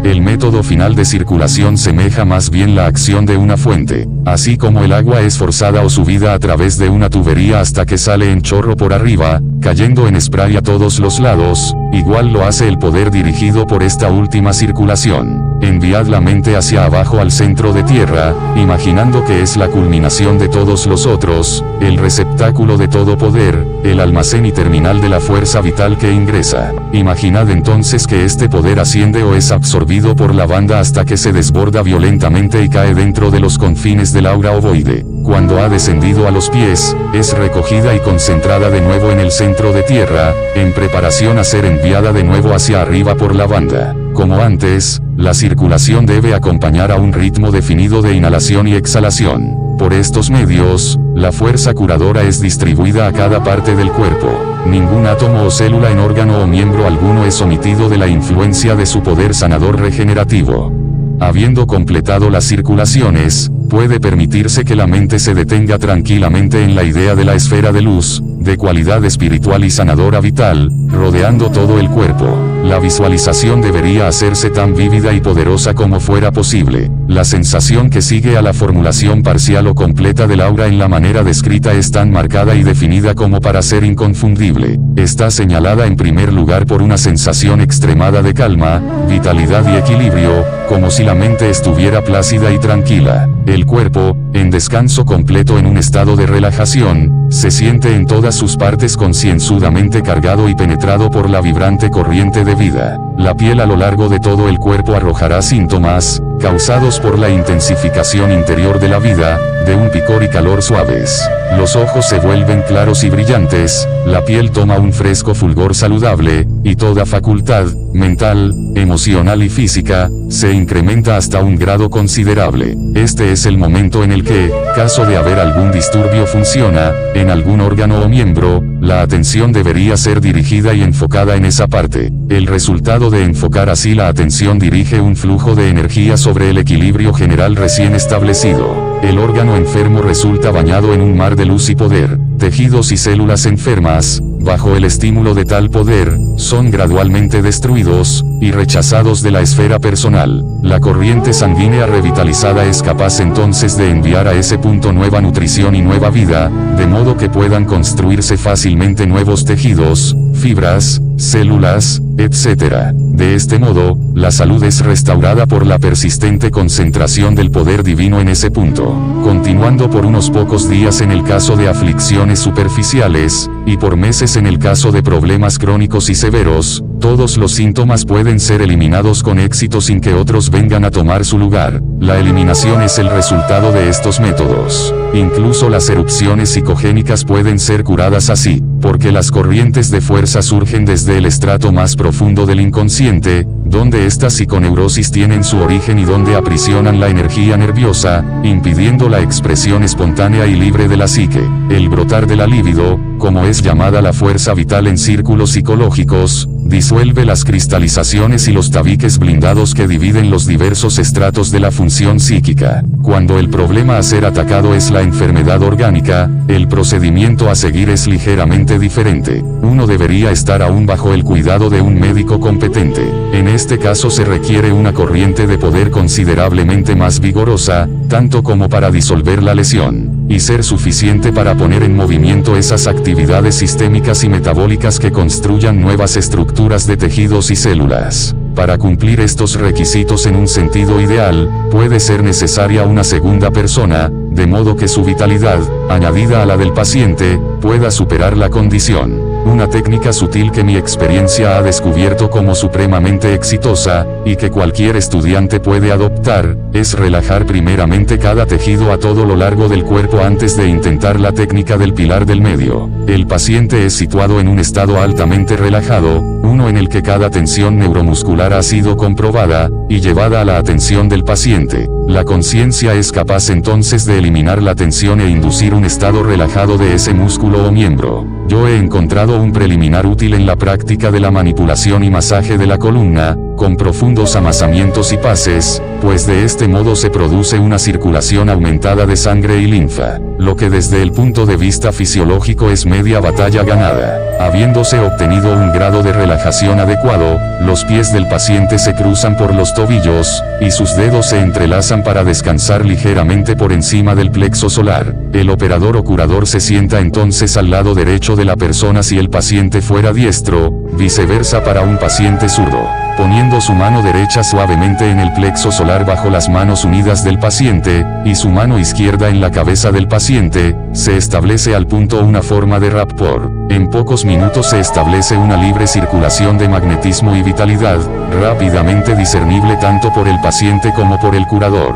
Speaker 1: El método final de circulación semeja más bien la acción de una fuente. Así como el agua es forzada o subida a través de una tubería hasta que sale en chorro por arriba, cayendo en spray a todos los lados, igual lo hace el poder dirigido por esta última circulación. Enviad la mente hacia abajo al centro de tierra, imaginando que es la culminación de todos los otros, el receptáculo de todo poder, el almacén y terminal de la fuerza vital que ingresa. Imaginad entonces que este poder asciende o es absorbido por la banda hasta que se desborda violentamente y cae dentro de los confines del aura ovoide. Cuando ha descendido a los pies, es recogida y concentrada de nuevo en el centro de tierra, en preparación a ser enviada de nuevo hacia arriba por la banda. Como antes, la circulación debe acompañar a un ritmo definido de inhalación y exhalación. Por estos medios, la fuerza curadora es distribuida a cada parte del cuerpo. Ningún átomo o célula en órgano o miembro alguno es omitido de la influencia de su poder sanador regenerativo. Habiendo completado las circulaciones, puede permitirse que la mente se detenga tranquilamente en la idea de la esfera de luz, de cualidad espiritual y sanadora vital, rodeando todo el cuerpo. La visualización debería hacerse tan vívida y poderosa como fuera posible. La sensación que sigue a la formulación parcial o completa del aura en la manera descrita es tan marcada y definida como para ser inconfundible. Está señalada en primer lugar por una sensación extremada de calma, vitalidad y equilibrio, como si la mente estuviera plácida y tranquila. El cuerpo, en descanso completo en un estado de relajación, se siente en todas sus partes concienzudamente cargado y penetrado por la vibrante corriente de vida. La piel a lo largo de todo el cuerpo arrojará síntomas, causados por la intensificación interior de la vida, de un picor y calor suaves. Los ojos se vuelven claros y brillantes, la piel toma un fresco fulgor saludable, y toda facultad, mental, emocional y física, se incrementa hasta un grado considerable. Este es el momento en el que, caso de haber algún disturbio funciona, en algún órgano o miembro, la atención debería ser dirigida y enfocada en esa parte. El resultado de enfocar así la atención dirige un flujo de energía sobre el equilibrio general recién establecido. El órgano enfermo resulta bañado en un mar de luz y poder. Tejidos y células enfermas, bajo el estímulo de tal poder, son gradualmente destruidos, y rechazados de la esfera personal. La corriente sanguínea revitalizada es capaz entonces de enviar a ese punto nueva nutrición y nueva vida, de modo que puedan construirse fácilmente nuevos tejidos, fibras, células, etc. De este modo, la salud es restaurada por la persistente concentración del poder divino en ese punto, continuando por unos pocos días en el caso de aflicciones superficiales, y por meses en el caso de problemas crónicos y severos. Todos los síntomas pueden ser eliminados con éxito sin que otros vengan a tomar su lugar. La eliminación es el resultado de estos métodos. Incluso las erupciones psicogénicas pueden ser curadas así, porque las corrientes de fuerza surgen desde el estrato más profundo del inconsciente, donde estas psiconeurosis tienen su origen y donde aprisionan la energía nerviosa, impidiendo la expresión espontánea y libre de la psique. El brotar de la libido, como es llamada la fuerza vital en círculos psicológicos, disuelve las cristalizaciones y los tabiques blindados que dividen los diversos estratos de la función psíquica. Cuando el problema a ser atacado es la enfermedad orgánica, el procedimiento a seguir es ligeramente diferente. Uno debería estar aún bajo el cuidado de un médico competente. En este caso se requiere una corriente de poder considerablemente más vigorosa, tanto como para disolver la lesión, y ser suficiente para poner en movimiento esas actividades sistémicas y metabólicas que construyan nuevas estructuras de tejidos y células. Para cumplir estos requisitos en un sentido ideal, puede ser necesaria una segunda persona, de modo que su vitalidad, añadida a la del paciente, pueda superar la condición. Una técnica sutil que mi experiencia ha descubierto como supremamente exitosa, y que cualquier estudiante puede adoptar, es relajar primeramente cada tejido a todo lo largo del cuerpo antes de intentar la técnica del pilar del medio. El paciente es situado en un estado altamente relajado, uno en el que cada tensión neuromuscular ha sido comprobada, y llevada a la atención del paciente. La conciencia es capaz entonces de eliminar la tensión e inducir un estado relajado de ese músculo o miembro. Yo he encontrado un preliminar útil en la práctica de la manipulación y masaje de la columna, con profundos amasamientos y pases, pues de este modo se produce una circulación aumentada de sangre y linfa, lo que desde el punto de vista fisiológico es media batalla ganada. Habiéndose obtenido un grado de relajación adecuado, los pies del paciente se cruzan por los tobillos, y sus dedos se entrelazan para descansar ligeramente por encima del plexo solar. El operador o curador se sienta entonces al lado derecho de la persona si el paciente fuera diestro, viceversa para un paciente zurdo. Poniendo su mano derecha suavemente en el plexo solar bajo las manos unidas del paciente, y su mano izquierda en la cabeza del paciente, se establece al punto una forma de rapport. En pocos minutos se establece una libre circulación de magnetismo y vitalidad, rápidamente discernible tanto por el paciente como por el curador.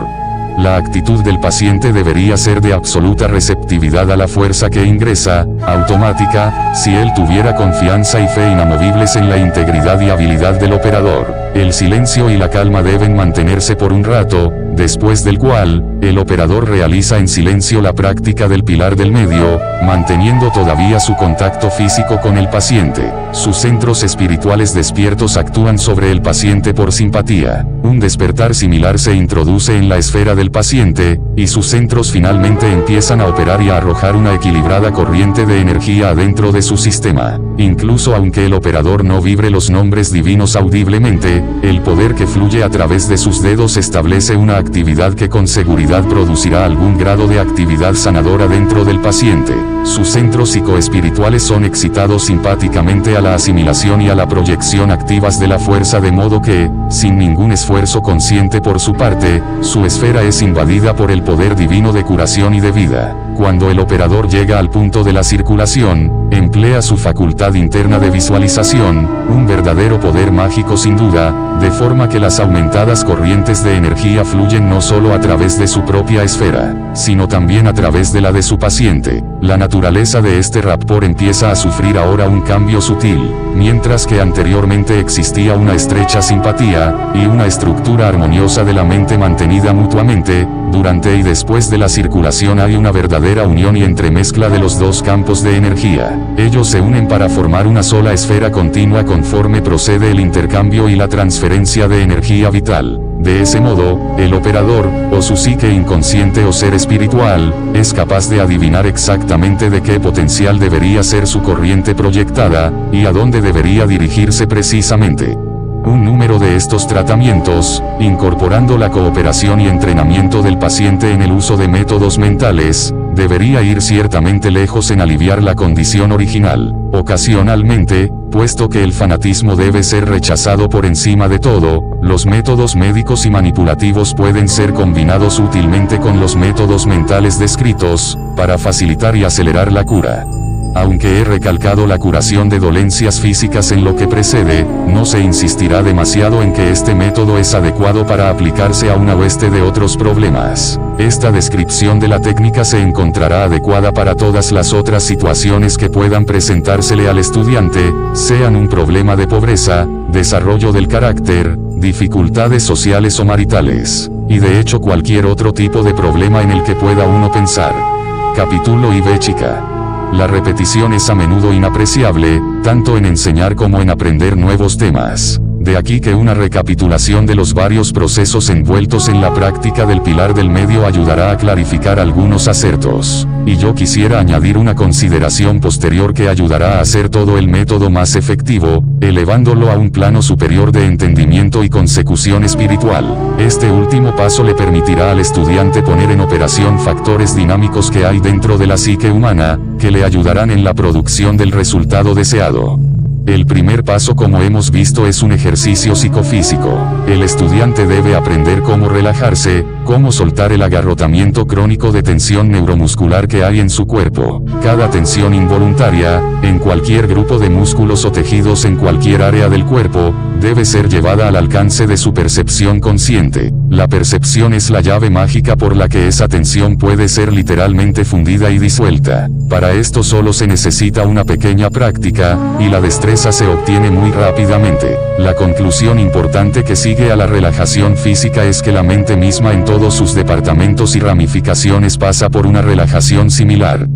Speaker 1: La actitud del paciente debería ser de absoluta receptividad a la fuerza que ingresa, automática, si él tuviera confianza y fe inamovibles en la integridad y habilidad del operador. El silencio y la calma deben mantenerse por un rato, después del cual, el operador realiza en silencio la práctica del pilar del medio, manteniendo todavía su contacto físico con el paciente. Sus centros espirituales despiertos actúan sobre el paciente por simpatía. Un despertar similar se introduce en la esfera del paciente, y sus centros finalmente empiezan a operar y a arrojar una equilibrada corriente de energía adentro de su sistema. Incluso aunque el operador no vibre los nombres divinos audiblemente, el poder que fluye a través de sus dedos establece una actividad que con seguridad producirá algún grado de actividad sanadora dentro del paciente. Sus centros psicoespirituales son excitados simpáticamente a la asimilación y a la proyección activas de la fuerza, de modo que, sin ningún esfuerzo consciente por su parte, su esfera es invadida por el poder divino de curación y de vida. Cuando el operador llega al punto de la circulación, emplea su facultad interna de visualización, un verdadero poder mágico sin duda, de forma que las aumentadas corrientes de energía fluyen no solo a través de su propia esfera, sino también a través de la de su paciente. La naturaleza de este rapport empieza a sufrir ahora un cambio sutil, mientras que anteriormente existía una estrecha simpatía, y una estructura armoniosa de la mente mantenida mutuamente. Durante y después de la circulación hay una verdadera unión y entremezcla de los dos campos de energía. Ellos se unen para formar una sola esfera continua conforme procede el intercambio y la transferencia de energía vital. De ese modo, el operador, o su psique inconsciente o ser espiritual, es capaz de adivinar exactamente de qué potencial debería ser su corriente proyectada, y a dónde debería dirigirse precisamente. Un número de estos tratamientos, incorporando la cooperación y entrenamiento del paciente en el uso de métodos mentales, debería ir ciertamente lejos en aliviar la condición original. Ocasionalmente, puesto que el fanatismo debe ser rechazado por encima de todo, los métodos médicos y manipulativos pueden ser combinados útilmente con los métodos mentales descritos, para facilitar y acelerar la cura. Aunque he recalcado la curación de dolencias físicas en lo que precede, no se insistirá demasiado en que este método es adecuado para aplicarse a una hueste de otros problemas. Esta descripción de la técnica se encontrará adecuada para todas las otras situaciones que puedan presentársele al estudiante, sean un problema de pobreza, desarrollo del carácter, dificultades sociales o maritales, y de hecho cualquier otro tipo de problema en el que pueda uno pensar. Capítulo IV chica. La repetición es a menudo inapreciable, tanto en enseñar como en aprender nuevos temas. De aquí que una recapitulación de los varios procesos envueltos en la práctica del pilar del medio ayudará a clarificar algunos acertos. Y yo quisiera añadir una consideración posterior que ayudará a hacer todo el método más efectivo, elevándolo a un plano superior de entendimiento y consecución espiritual. Este último paso le permitirá al estudiante poner en operación factores dinámicos que hay dentro de la psique humana, que le ayudarán en la producción del resultado deseado. El primer paso, como hemos visto, es un ejercicio psicofísico. El estudiante debe aprender cómo relajarse, cómo soltar el agarrotamiento crónico de tensión neuromuscular que hay en su cuerpo. Cada tensión involuntaria, en cualquier grupo de músculos o tejidos en cualquier área del cuerpo, debe ser llevada al alcance de su percepción consciente. La percepción es la llave mágica por la que esa tensión puede ser literalmente fundida y disuelta. Para esto solo se necesita una pequeña práctica, y la destreza se obtiene muy rápidamente. La conclusión importante que sigue a la relajación física es que la mente misma en todos sus departamentos y ramificaciones pasa por una relajación similar.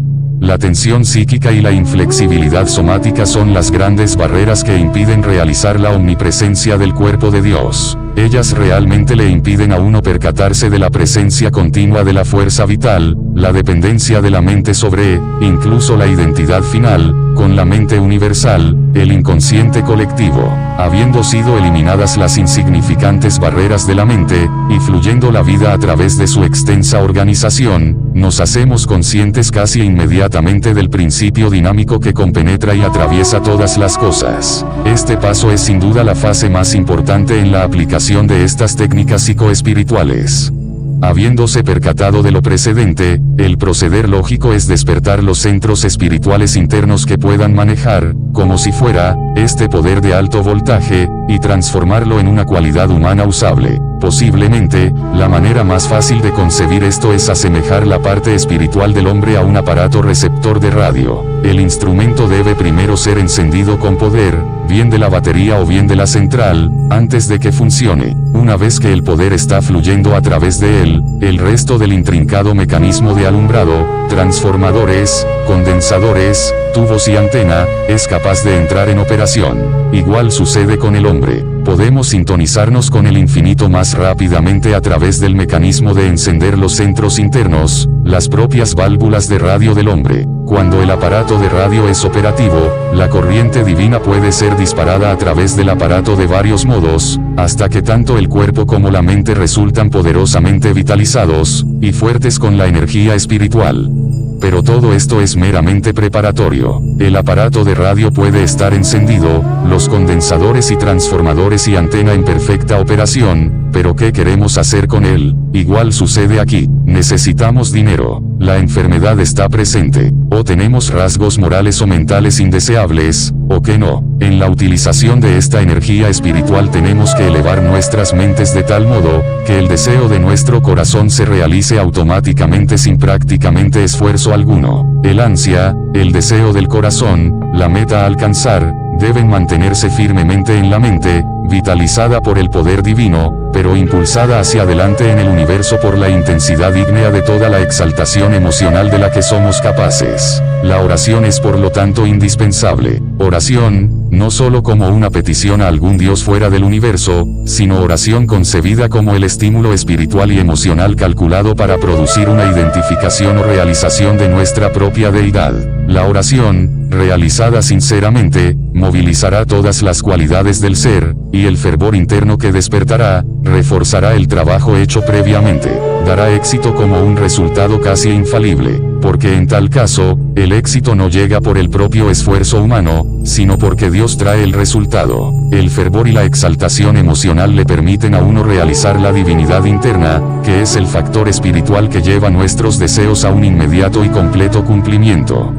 Speaker 1: La tensión psíquica y la inflexibilidad somática son las grandes barreras que impiden realizar la omnipresencia del cuerpo de Dios. Ellas realmente le impiden a uno percatarse de la presencia continua de la fuerza vital, la dependencia de la mente sobre, incluso la identidad final, con la mente universal, el inconsciente colectivo. Habiendo sido eliminadas las insignificantes barreras de la mente, y fluyendo la vida a través de su extensa organización, nos hacemos conscientes casi inmediatamente del principio dinámico que compenetra y atraviesa todas las cosas. Este paso es sin duda la fase más importante en la aplicación de estas técnicas psicoespirituales. Habiéndose percatado de lo precedente, el proceder lógico es despertar los centros espirituales internos que puedan manejar, como si fuera, este poder de alto voltaje, y transformarlo en una cualidad humana usable. Posiblemente, la manera más fácil de concebir esto es asemejar la parte espiritual del hombre a un aparato receptor de radio. El instrumento debe primero ser encendido con poder, bien de la batería o bien de la central, antes de que funcione. Una vez que el poder está fluyendo a través de él, el resto del intrincado mecanismo de alumbrado, transformadores, condensadores, tubos y antena, es capaz de entrar en operación. Igual sucede con el hombre. Podemos sintonizarnos con el infinito más rápidamente a través del mecanismo de encender los centros internos, las propias válvulas de radio del hombre. Cuando el aparato de radio es operativo, la corriente divina puede ser disparada a través del aparato de varios modos, hasta que tanto el cuerpo como la mente resultan poderosamente vitalizados, y fuertes con la energía espiritual. Pero todo esto es meramente preparatorio. El aparato de radio puede estar encendido, los condensadores y transformadores y antena en perfecta operación, pero ¿qué queremos hacer con él? Igual sucede aquí. Necesitamos dinero. La enfermedad está presente. O tenemos rasgos morales o mentales indeseables, o que no. En la utilización de esta energía espiritual tenemos que elevar nuestras mentes de tal modo, que el deseo de nuestro corazón se realice automáticamente sin prácticamente esfuerzo alguno. El ansia, el deseo del corazón, la meta a alcanzar, deben mantenerse firmemente en la mente, vitalizada por el poder divino, pero impulsada hacia adelante en el universo por la intensidad ígnea de toda la exaltación emocional de la que somos capaces. La oración es por lo tanto indispensable. Oración, no solo como una petición a algún Dios fuera del universo, sino oración concebida como el estímulo espiritual y emocional calculado para producir una identificación o realización de nuestra propia deidad. La oración, realizada sinceramente, movilizará todas las cualidades del ser, y el fervor interno que despertará, reforzará el trabajo hecho previamente. Dará éxito como un resultado casi infalible, porque en tal caso, el éxito no llega por el propio esfuerzo humano, sino porque Dios trae el resultado. El fervor y la exaltación emocional le permiten a uno realizar la divinidad interna, que es el factor espiritual que lleva nuestros deseos a un inmediato y completo cumplimiento.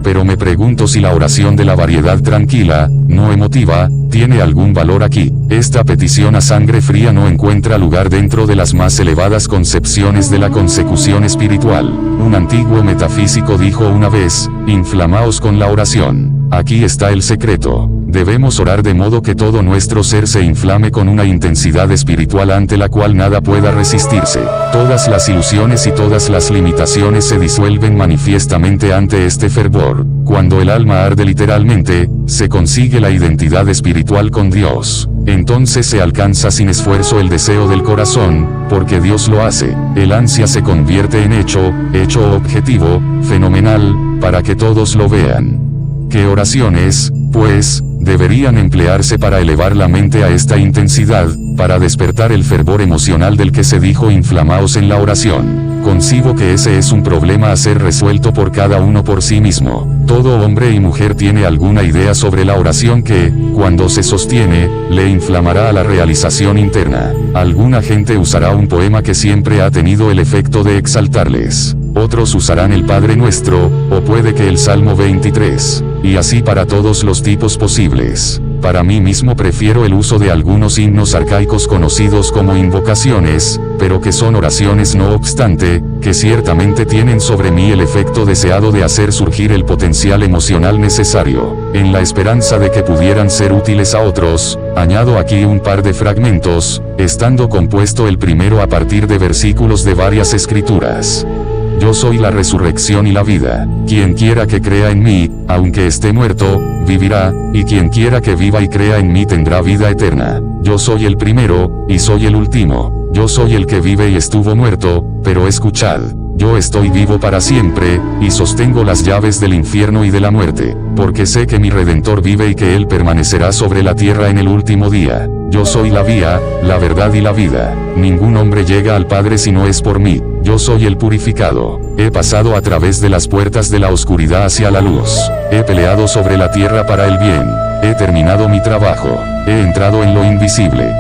Speaker 1: Pero me pregunto si la oración de la variedad tranquila, no emotiva, tiene algún valor aquí. Esta petición a sangre fría no encuentra lugar dentro de las más elevadas concepciones de la consecución espiritual. Un antiguo metafísico dijo una vez, inflamaos con la oración. Aquí está el secreto. Debemos orar de modo que todo nuestro ser se inflame con una intensidad espiritual ante la cual nada pueda resistirse. Todas las ilusiones y todas las limitaciones se disuelven manifiestamente ante este fervor. Cuando el alma arde literalmente, se consigue la identidad espiritual con Dios. Entonces se alcanza sin esfuerzo el deseo del corazón, porque Dios lo hace. El ansia se convierte en hecho objetivo, fenomenal, para que todos lo vean. ¿Qué oraciones, pues, deberían emplearse para elevar la mente a esta intensidad, para despertar el fervor emocional del que se dijo inflamaos en la oración? Concibo que ese es un problema a ser resuelto por cada uno por sí mismo. Todo hombre y mujer tiene alguna idea sobre la oración que, cuando se sostiene, le inflamará a la realización interna. Alguna gente usará un poema que siempre ha tenido el efecto de exaltarles. Otros usarán el Padre Nuestro, o puede que el Salmo 23, y así para todos los tipos posibles. Para mí mismo prefiero el uso de algunos himnos arcaicos conocidos como invocaciones, pero que son oraciones no obstante, que ciertamente tienen sobre mí el efecto deseado de hacer surgir el potencial emocional necesario. En la esperanza de que pudieran ser útiles a otros, añado aquí un par de fragmentos, estando compuesto el primero a partir de versículos de varias escrituras. Yo soy la resurrección y la vida. Quien quiera que crea en mí, aunque esté muerto, vivirá, y quien quiera que viva y crea en mí tendrá vida eterna. Yo soy el primero, y soy el último. Yo soy el que vive y estuvo muerto, pero escuchad. Yo estoy vivo para siempre, y sostengo las llaves del infierno y de la muerte, porque sé que mi Redentor vive y que Él permanecerá sobre la tierra en el último día. Yo soy la vía, la verdad y la vida. Ningún hombre llega al Padre si no es por mí. Yo soy el purificado. He pasado a través de las puertas de la oscuridad hacia la luz. He peleado sobre la tierra para el bien. He terminado mi trabajo. He entrado en lo invisible.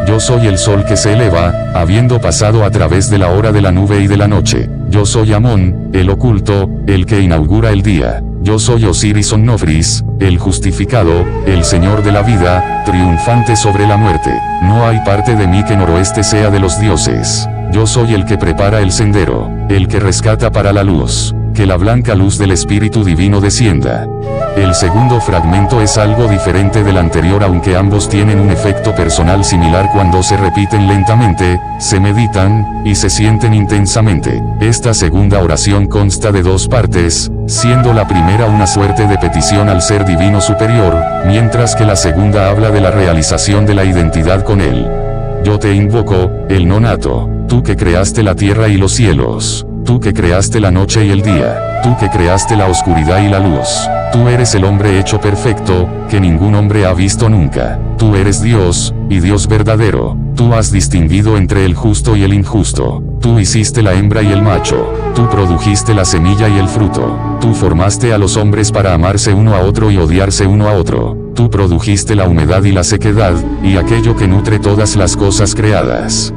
Speaker 1: Yo soy el sol que se eleva, habiendo pasado a través de la hora de la nube y de la noche. Yo soy Amón, el oculto, el que inaugura el día. Yo soy Osiris Onnofris, el justificado, el Señor de la vida, triunfante sobre la muerte. No hay parte de mí que noroeste sea de los dioses. Yo soy el que prepara el sendero, el que rescata para la luz. Que la blanca luz del Espíritu Divino descienda. El segundo fragmento es algo diferente del anterior, aunque ambos tienen un efecto personal similar cuando se repiten lentamente, se meditan, y se sienten intensamente. Esta segunda oración consta de dos partes, siendo la primera una suerte de petición al ser divino superior, mientras que la segunda habla de la realización de la identidad con él. Yo te invoco, el nonato, tú que creaste la tierra y los cielos. Tú que creaste la noche y el día, tú que creaste la oscuridad y la luz, tú eres el hombre hecho perfecto, que ningún hombre ha visto nunca, tú eres Dios, y Dios verdadero, tú has distinguido entre el justo y el injusto, tú hiciste la hembra y el macho, tú produjiste la semilla y el fruto, tú formaste a los hombres para amarse uno a otro y odiarse uno a otro, tú produjiste la humedad y la sequedad, y aquello que nutre todas las cosas creadas.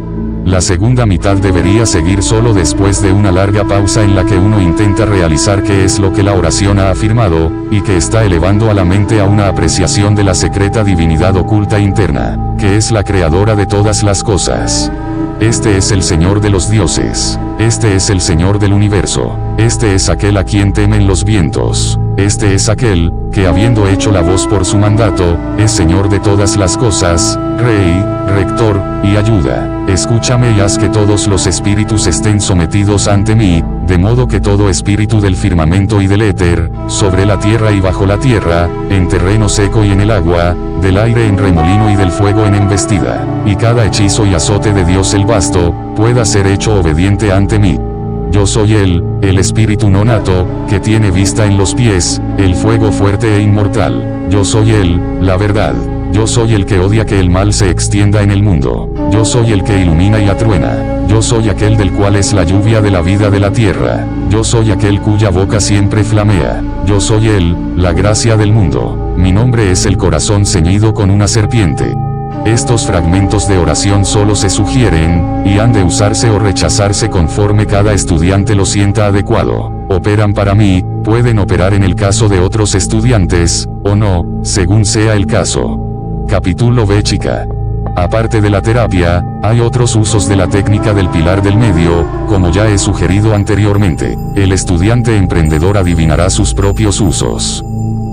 Speaker 1: La segunda mitad debería seguir solo después de una larga pausa en la que uno intenta realizar qué es lo que la oración ha afirmado, y que está elevando a la mente a una apreciación de la secreta divinidad oculta interna, que es la creadora de todas las cosas. Este es el Señor de los dioses. Este es el Señor del universo. Este es aquel a quien temen los vientos. Este es aquel, que habiendo hecho la voz por su mandato, es Señor de todas las cosas, Rey, Rector, y ayuda. Escúchame y haz que todos los espíritus estén sometidos ante mí, de modo que todo espíritu del firmamento y del éter, sobre la tierra y bajo la tierra, en terreno seco y en el agua, del aire en remolino y del fuego en embestida, y cada hechizo y azote de Dios el vasto, pueda ser hecho obediente ante mí. Yo soy el espíritu no nato, que tiene vista en los pies, el fuego fuerte e inmortal. Yo soy la verdad. Yo soy el que odia que el mal se extienda en el mundo. Yo soy el que ilumina y atruena. Yo soy aquel del cual es la lluvia de la vida de la tierra. Yo soy aquel cuya boca siempre flamea. Yo soy la gracia del mundo. Mi nombre es el corazón ceñido con una serpiente. Estos fragmentos de oración solo se sugieren, y han de usarse o rechazarse conforme cada estudiante lo sienta adecuado. Operan para mí, pueden operar en el caso de otros estudiantes, o no, según sea el caso. Capítulo B chica. Aparte de la terapia, hay otros usos de la técnica del pilar del medio, como ya he sugerido anteriormente. El estudiante emprendedor adivinará sus propios usos.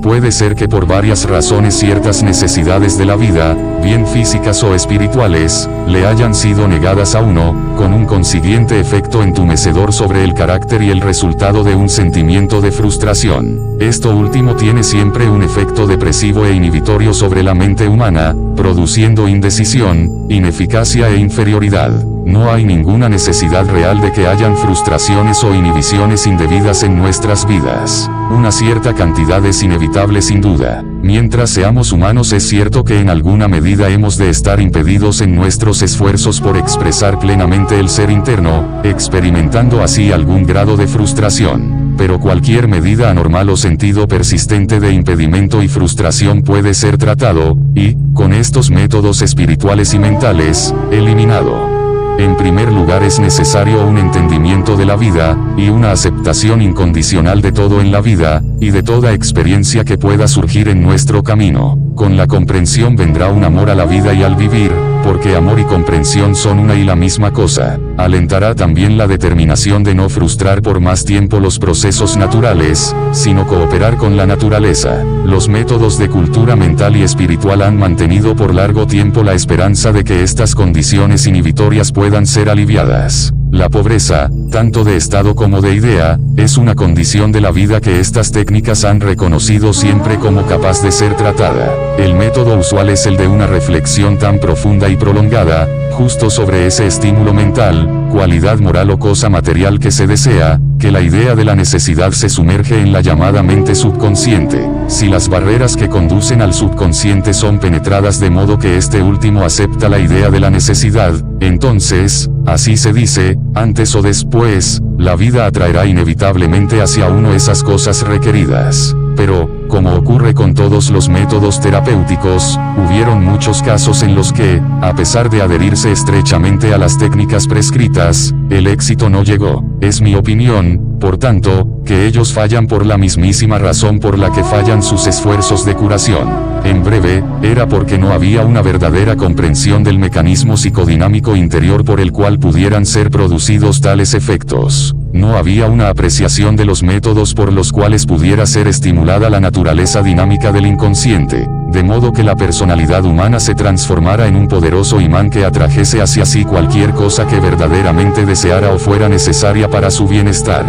Speaker 1: Puede ser que por varias razones ciertas necesidades de la vida, bien físicas o espirituales, le hayan sido negadas a uno, con un consiguiente efecto entumecedor sobre el carácter y el resultado de un sentimiento de frustración. Esto último tiene siempre un efecto depresivo e inhibitorio sobre la mente humana, produciendo indecisión, ineficacia e inferioridad. No hay ninguna necesidad real de que hayan frustraciones o inhibiciones indebidas en nuestras vidas. Una cierta cantidad es inevitable sin duda. Mientras seamos humanos es cierto que en alguna medida hemos de estar impedidos en nuestros esfuerzos por expresar plenamente el ser interno, experimentando así algún grado de frustración. Pero cualquier medida anormal o sentido persistente de impedimento y frustración puede ser tratado, y, con estos métodos espirituales y mentales, eliminado. En primer lugar es necesario un entendimiento de la vida, y una aceptación incondicional de todo en la vida, y de toda experiencia que pueda surgir en nuestro camino. Con la comprensión vendrá un amor a la vida y al vivir, porque amor y comprensión son una y la misma cosa. Alentará también la determinación de no frustrar por más tiempo los procesos naturales, sino cooperar con la naturaleza. Los métodos de cultura mental y espiritual han mantenido por largo tiempo la esperanza de que estas condiciones inhibitorias puedan ser aliviadas. La pobreza, tanto de estado como de idea, es una condición de la vida que estas técnicas han reconocido siempre como capaz de ser tratada. El método usual es el de una reflexión tan profunda y prolongada, justo sobre ese estímulo mental, cualidad moral o cosa material que se desea, que la idea de la necesidad se sumerge en la llamada mente subconsciente. Si las barreras que conducen al subconsciente son penetradas de modo que este último acepta la idea de la necesidad, entonces, así se dice, antes o después, la vida atraerá inevitablemente hacia uno esas cosas requeridas. Pero, como ocurre con todos los métodos terapéuticos, hubieron muchos casos en los que, a pesar de adherirse estrechamente a las técnicas prescritas, el éxito no llegó. Es mi opinión, por tanto, que ellos fallan por la mismísima razón por la que fallan sus esfuerzos de curación. En breve, era porque no había una verdadera comprensión del mecanismo psicodinámico interior por el cual pudieran ser producidos tales efectos. No había una apreciación de los métodos por los cuales pudiera ser estimulada la naturaleza dinámica del inconsciente, de modo que la personalidad humana se transformara en un poderoso imán que atrajese hacia sí cualquier cosa que verdaderamente deseara o fuera necesaria para su bienestar.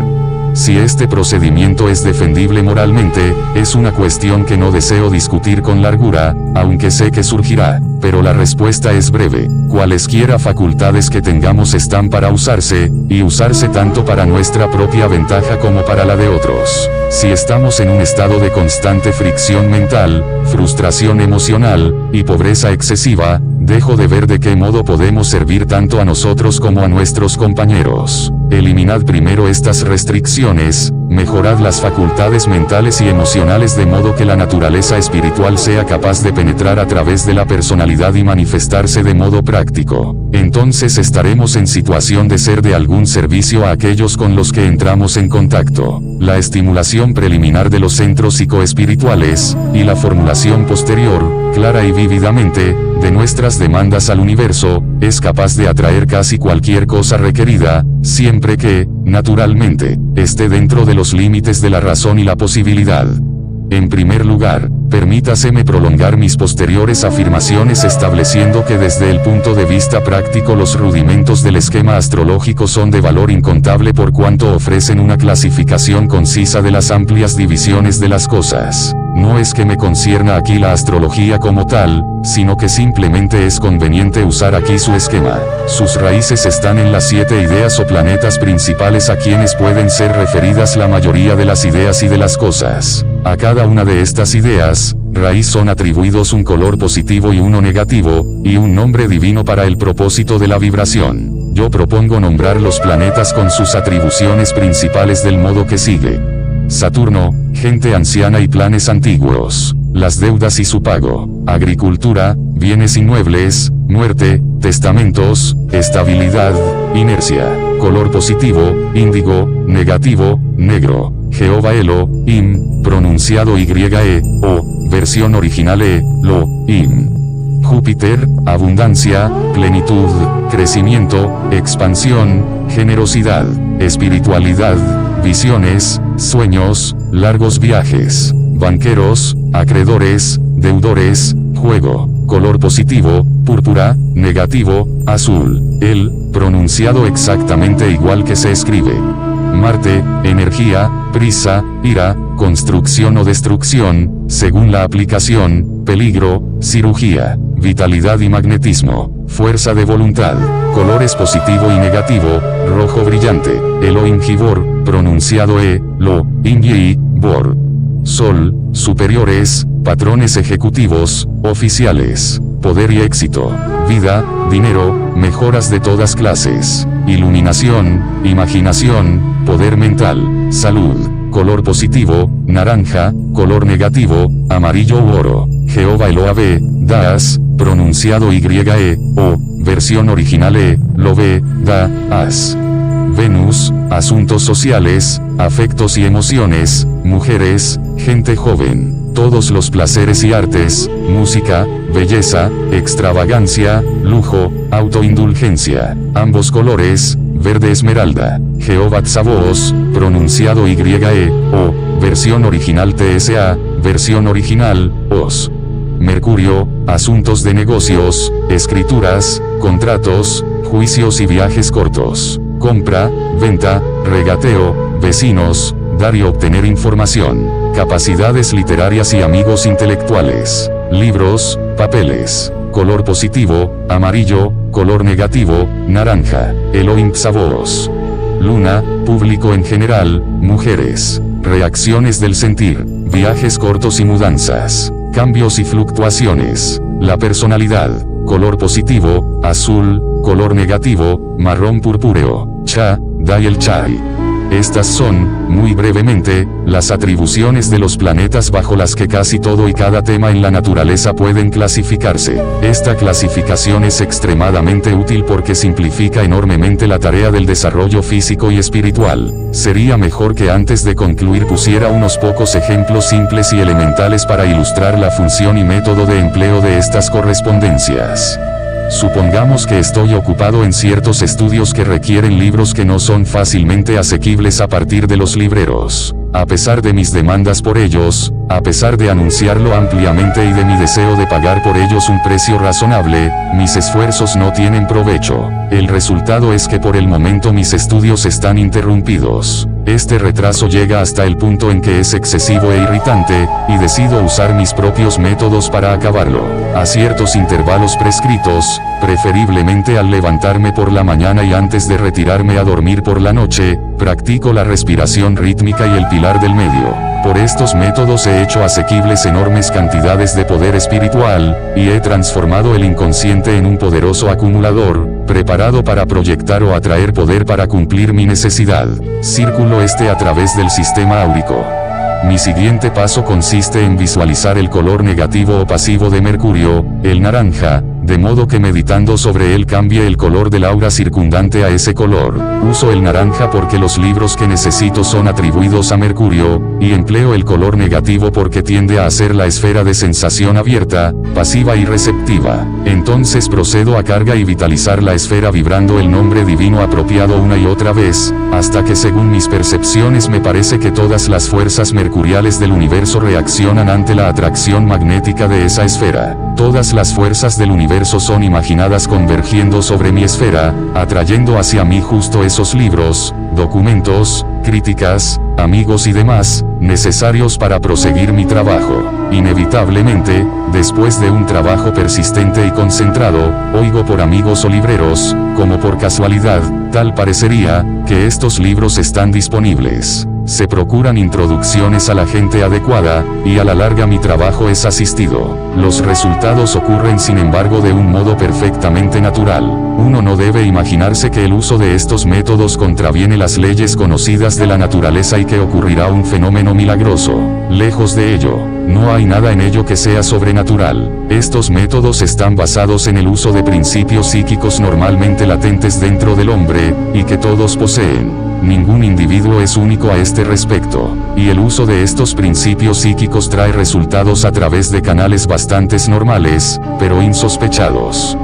Speaker 1: Si este procedimiento es defendible moralmente, es una cuestión que no deseo discutir con largura, aunque sé que surgirá, pero la respuesta es breve. Cualesquiera facultades que tengamos están para usarse, y usarse tanto para nuestra propia ventaja como para la de otros. Si estamos en un estado de constante fricción mental, frustración emocional, y pobreza excesiva, dejo de ver de qué modo podemos servir tanto a nosotros como a nuestros compañeros. Eliminad primero estas restricciones, mejorad las facultades mentales y emocionales de modo que la naturaleza espiritual sea capaz de penetrar a través de la personalidad y manifestarse de modo práctico. Entonces estaremos en situación de ser de algún servicio a aquellos con los que entramos en contacto. La estimulación preliminar de los centros psicoespirituales, y la formulación posterior, clara y vívidamente, de nuestras demandas al universo, es capaz de atraer casi cualquier cosa requerida, siempre que, naturalmente, esté dentro de los límites de la razón y la posibilidad. En primer lugar, permítaseme prolongar mis posteriores afirmaciones estableciendo que desde el punto de vista práctico los rudimentos del esquema astrológico son de valor incontable por cuanto ofrecen una clasificación concisa de las amplias divisiones de las cosas. No es que me concierna aquí la astrología como tal, sino que simplemente es conveniente usar aquí su esquema. Sus raíces están en las 7 ideas o planetas principales a quienes pueden ser referidas la mayoría de las ideas y de las cosas. A cada una de estas ideas, raíz son atribuidos un color positivo y uno negativo, y un nombre divino para el propósito de la vibración. Yo propongo nombrar los planetas con sus atribuciones principales del modo que sigue. Saturno, gente anciana y planes antiguos. Las deudas y su pago. Agricultura, bienes inmuebles, muerte, testamentos, estabilidad, inercia. Color positivo, índigo, negativo, negro. Jehová Elohim, pronunciado YE, O, versión original Lo-im. Júpiter, abundancia, plenitud, crecimiento, expansión, generosidad, espiritualidad, visiones, sueños, largos viajes. Banqueros, acreedores, deudores, juego. Color positivo, púrpura, negativo, azul. El, pronunciado exactamente igual que se escribe. Marte, energía, prisa, ira, construcción o destrucción, según la aplicación, peligro, cirugía, vitalidad y magnetismo, fuerza de voluntad, colores positivo y negativo, rojo brillante, Elohim Gibor, pronunciado Lo, Inyi, Bor. Sol, superiores, patrones ejecutivos, oficiales, poder y éxito, vida, dinero, mejoras de todas clases, iluminación, imaginación, poder mental, salud, color positivo, naranja, color negativo, amarillo u oro, Jehová Elohim, Das, pronunciado YE, O, versión original Lo-ve, Da, As. Venus, asuntos sociales, afectos y emociones, mujeres, gente joven, todos los placeres y artes, música, belleza, extravagancia, lujo, autoindulgencia, ambos colores, verde esmeralda, Jehová Tsabaoth, pronunciado YE, O, versión original TSA, versión original, OS. Mercurio, asuntos de negocios, escrituras, contratos, juicios y viajes cortos. Compra, venta, regateo, vecinos, dar y obtener información, capacidades literarias y amigos intelectuales, libros, papeles, color positivo, amarillo, color negativo, naranja, Elohim Tsabaoth. Luna, público en general, mujeres, reacciones del sentir, viajes cortos y mudanzas, cambios y fluctuaciones, la personalidad, color positivo, azul, color negativo, marrón purpúreo, Cha, Dai el Chai. Estas son, muy brevemente, las atribuciones de los planetas bajo las que casi todo y cada tema en la naturaleza pueden clasificarse. Esta clasificación es extremadamente útil porque simplifica enormemente la tarea del desarrollo físico y espiritual. Sería mejor que antes de concluir pusiera unos pocos ejemplos simples y elementales para ilustrar la función y método de empleo de estas correspondencias. Supongamos que estoy ocupado en ciertos estudios que requieren libros que no son fácilmente asequibles a partir de los libreros. A pesar de mis demandas por ellos, a pesar de anunciarlo ampliamente y de mi deseo de pagar por ellos un precio razonable, mis esfuerzos no tienen provecho. El resultado es que por el momento mis estudios están interrumpidos. Este retraso llega hasta el punto en que es excesivo e irritante, y decido usar mis propios métodos para acabarlo. A ciertos intervalos prescritos, preferiblemente al levantarme por la mañana y antes de retirarme a dormir por la noche, practico la respiración rítmica y el pilar del medio. Por estos métodos he hecho asequibles enormes cantidades de poder espiritual, y he transformado el inconsciente en un poderoso acumulador, preparado para proyectar o atraer poder para cumplir mi necesidad. Círculo a través del sistema áurico. Mi siguiente paso consiste en visualizar el color negativo o pasivo de Mercurio, el naranja, de modo que meditando sobre él cambie el color del aura circundante a ese color. Uso el naranja porque los libros que necesito son atribuidos a Mercurio, y empleo el color negativo porque tiende a hacer la esfera de sensación abierta, pasiva y receptiva. Entonces procedo a carga y vitalizar la esfera vibrando el nombre divino apropiado una y otra vez, hasta que según mis percepciones me parece que todas las fuerzas mercuriales del universo reaccionan ante la atracción magnética de esa esfera. Todas las fuerzas del universo son imaginadas convergiendo sobre mi esfera, atrayendo hacia mí justo esos libros, documentos, críticas, amigos y demás, necesarios para proseguir mi trabajo. Inevitablemente, después de un trabajo persistente y concentrado, oigo por amigos o libreros, como por casualidad, tal parecería, que estos libros están disponibles. Se procuran introducciones a la gente adecuada, y a la larga mi trabajo es asistido. Los resultados ocurren sin embargo de un modo perfectamente natural. Uno no debe imaginarse que el uso de estos métodos contraviene las leyes conocidas de la naturaleza y que ocurrirá un fenómeno milagroso. Lejos de ello, no hay nada en ello que sea sobrenatural. Estos métodos están basados en el uso de principios psíquicos normalmente latentes dentro del hombre, y que todos poseen. Ningún individuo es único a este respecto, y el uso de estos principios psíquicos trae resultados a través de canales bastante normales, pero insospechados.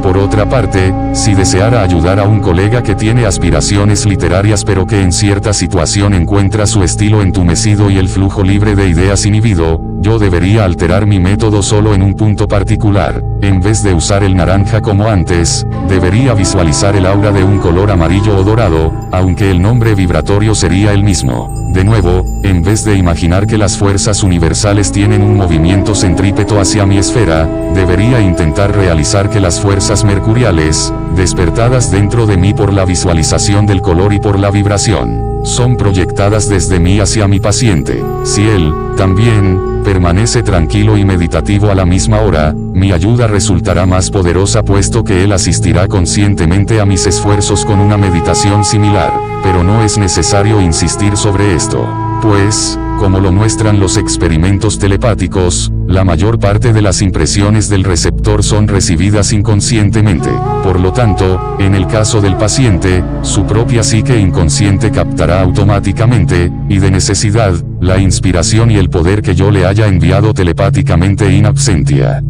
Speaker 1: Por otra parte, si deseara ayudar a un colega que tiene aspiraciones literarias pero que en cierta situación encuentra su estilo entumecido y el flujo libre de ideas inhibido, yo debería alterar mi método solo en un punto particular. En vez de usar el naranja como antes, debería visualizar el aura de un color amarillo o dorado, aunque el nombre vibratorio sería el mismo. De nuevo, en vez de imaginar que las fuerzas universales tienen un movimiento centrípeto hacia mi esfera, debería intentar realizar que las fuerzas mercuriales, despertadas dentro de mí por la visualización del color y por la vibración, son proyectadas desde mí hacia mi paciente. Si él, también, permanece tranquilo y meditativo a la misma hora, mi ayuda resultará más poderosa puesto que él asistirá conscientemente a mis esfuerzos con una meditación similar, pero no es necesario insistir sobre esto, pues, como lo muestran los experimentos telepáticos, la mayor parte de las impresiones del receptor son recibidas inconscientemente. Por lo tanto, en el caso del paciente, su propia psique inconsciente captará automáticamente, y de necesidad, la inspiración y el poder que yo le haya enviado telepáticamente in absentia.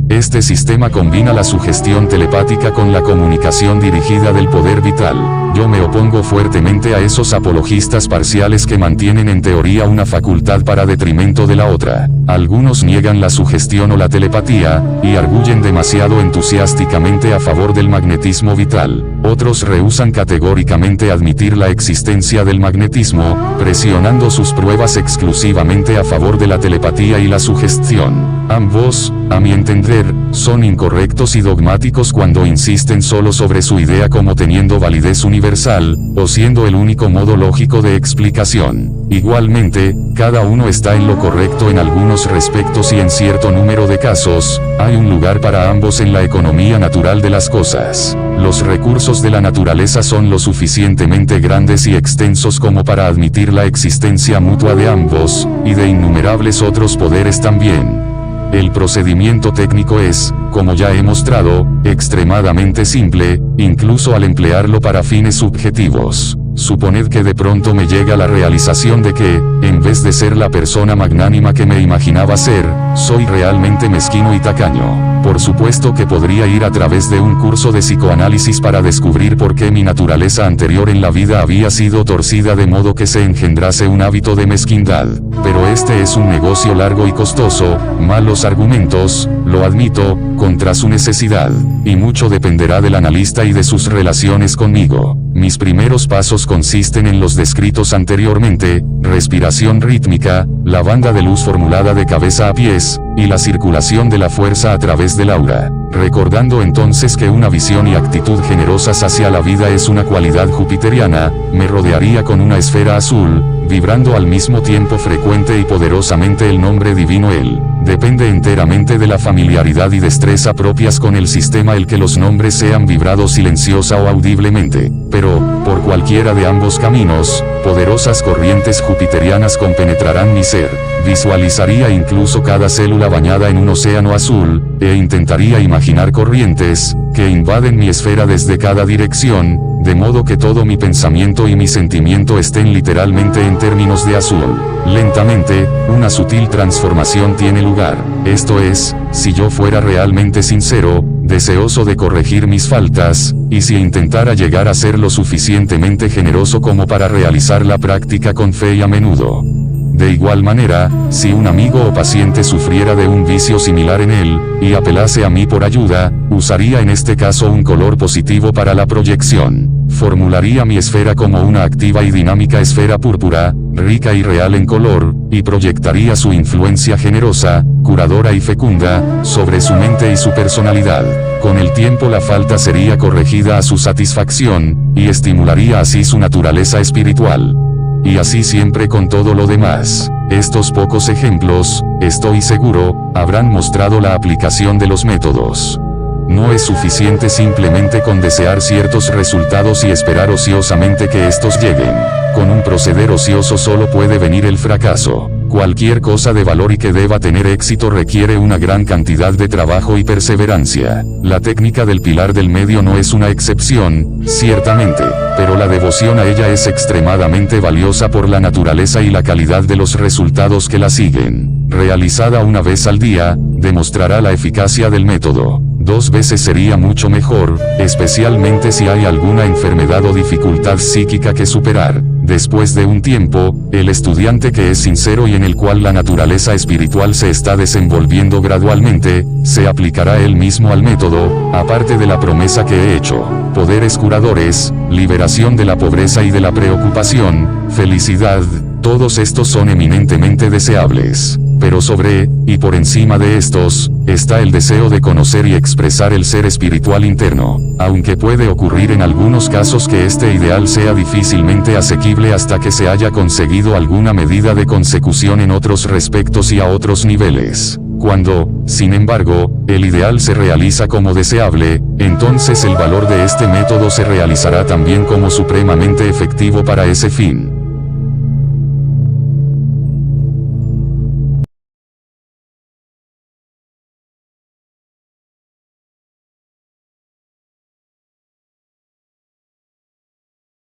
Speaker 1: Este sistema combina la sugestión telepática con la comunicación dirigida del poder vital. Yo me opongo fuertemente a esos apologistas parciales que mantienen en teoría una facultad para detrimento de la otra. Algunos niegan la sugestión o la telepatía, y arguyen demasiado entusiásticamente a favor del magnetismo vital. Otros rehúsan categóricamente admitir la existencia del magnetismo, presionando sus pruebas exclusivamente a favor de la telepatía y la sugestión. Ambos, a mi entender, son incorrectos y dogmáticos cuando insisten solo sobre su idea como teniendo validez universal, o siendo el único modo lógico de explicación. Igualmente, cada uno está en lo correcto en algunos respectos y en cierto número de casos, hay un lugar para ambos en la economía natural de las cosas. Los recursos de la naturaleza son lo suficientemente grandes y extensos como para admitir la existencia mutua de ambos, y de innumerables otros poderes también. El procedimiento técnico es, como ya he mostrado, extremadamente simple, incluso al emplearlo para fines subjetivos. Suponed que de pronto me llega la realización de que, en vez de ser la persona magnánima que me imaginaba ser, soy realmente mezquino y tacaño. Por supuesto que podría ir a través de un curso de psicoanálisis para descubrir por qué mi naturaleza anterior en la vida había sido torcida de modo que se engendrase un hábito de mezquindad. Pero este es un negocio largo y costoso, malos argumentos, lo admito, contra su necesidad, y mucho dependerá del analista y de sus relaciones conmigo. Mis primeros pasos consisten en los descritos anteriormente: respiración rítmica, la banda de luz formulada de cabeza a pies, y la circulación de la fuerza a través del aura. Recordando entonces que una visión y actitud generosas hacia la vida es una cualidad jupiteriana, me rodearía con una esfera azul, vibrando al mismo tiempo frecuente y poderosamente el nombre divino El, Depende enteramente de la familiaridad y destreza propias con el sistema el que los nombres sean vibrados silenciosa o audiblemente, pero, por cualquiera de ambos caminos, poderosas corrientes jupiterianas compenetrarán mi ser. Visualizaría incluso cada célula bañada en un océano azul, e intentaría imaginar corrientes, que invaden mi esfera desde cada dirección, de modo que todo mi pensamiento y mi sentimiento estén literalmente en términos de azul. Lentamente, una sutil transformación tiene lugar. Esto es, si yo fuera realmente sincero, deseoso de corregir mis faltas, y si intentara llegar a ser lo suficientemente generoso como para realizar la práctica con fe y a menudo. De igual manera, si un amigo o paciente sufriera de un vicio similar en él, y apelase a mí por ayuda, usaría en este caso un color positivo para la proyección. Formularía mi esfera como una activa y dinámica esfera púrpura, rica y real en color, y proyectaría su influencia generosa, curadora y fecunda, sobre su mente y su personalidad. Con el tiempo la falta sería corregida a su satisfacción, y estimularía así su naturaleza espiritual. Y así siempre con todo lo demás. Estos pocos ejemplos, estoy seguro, habrán mostrado la aplicación de los métodos. No es suficiente simplemente con desear ciertos resultados y esperar ociosamente que estos lleguen. Con un proceder ocioso solo puede venir el fracaso. Cualquier cosa de valor y que deba tener éxito requiere una gran cantidad de trabajo y perseverancia. La técnica del pilar del medio no es una excepción, ciertamente, pero la devoción a ella es extremadamente valiosa por la naturaleza y la calidad de los resultados que la siguen. Realizada una vez al día, demostrará la eficacia del método. 2 veces sería mucho mejor, especialmente si hay alguna enfermedad o dificultad psíquica que superar. Después de un tiempo, el estudiante que es sincero y en el cual la naturaleza espiritual se está desenvolviendo gradualmente, se aplicará él mismo al método, aparte de la promesa que he hecho. Poderes curadores, liberación de la pobreza y de la preocupación, felicidad, todos estos son eminentemente deseables. Pero sobre, y por encima de estos, está el deseo de conocer y expresar el ser espiritual interno, aunque puede ocurrir en algunos casos que este ideal sea difícilmente asequible hasta que se haya conseguido alguna medida de consecución en otros respectos y a otros niveles. Cuando, sin embargo, el ideal se realiza como deseable, entonces el valor de este método se realizará también como supremamente efectivo para ese fin.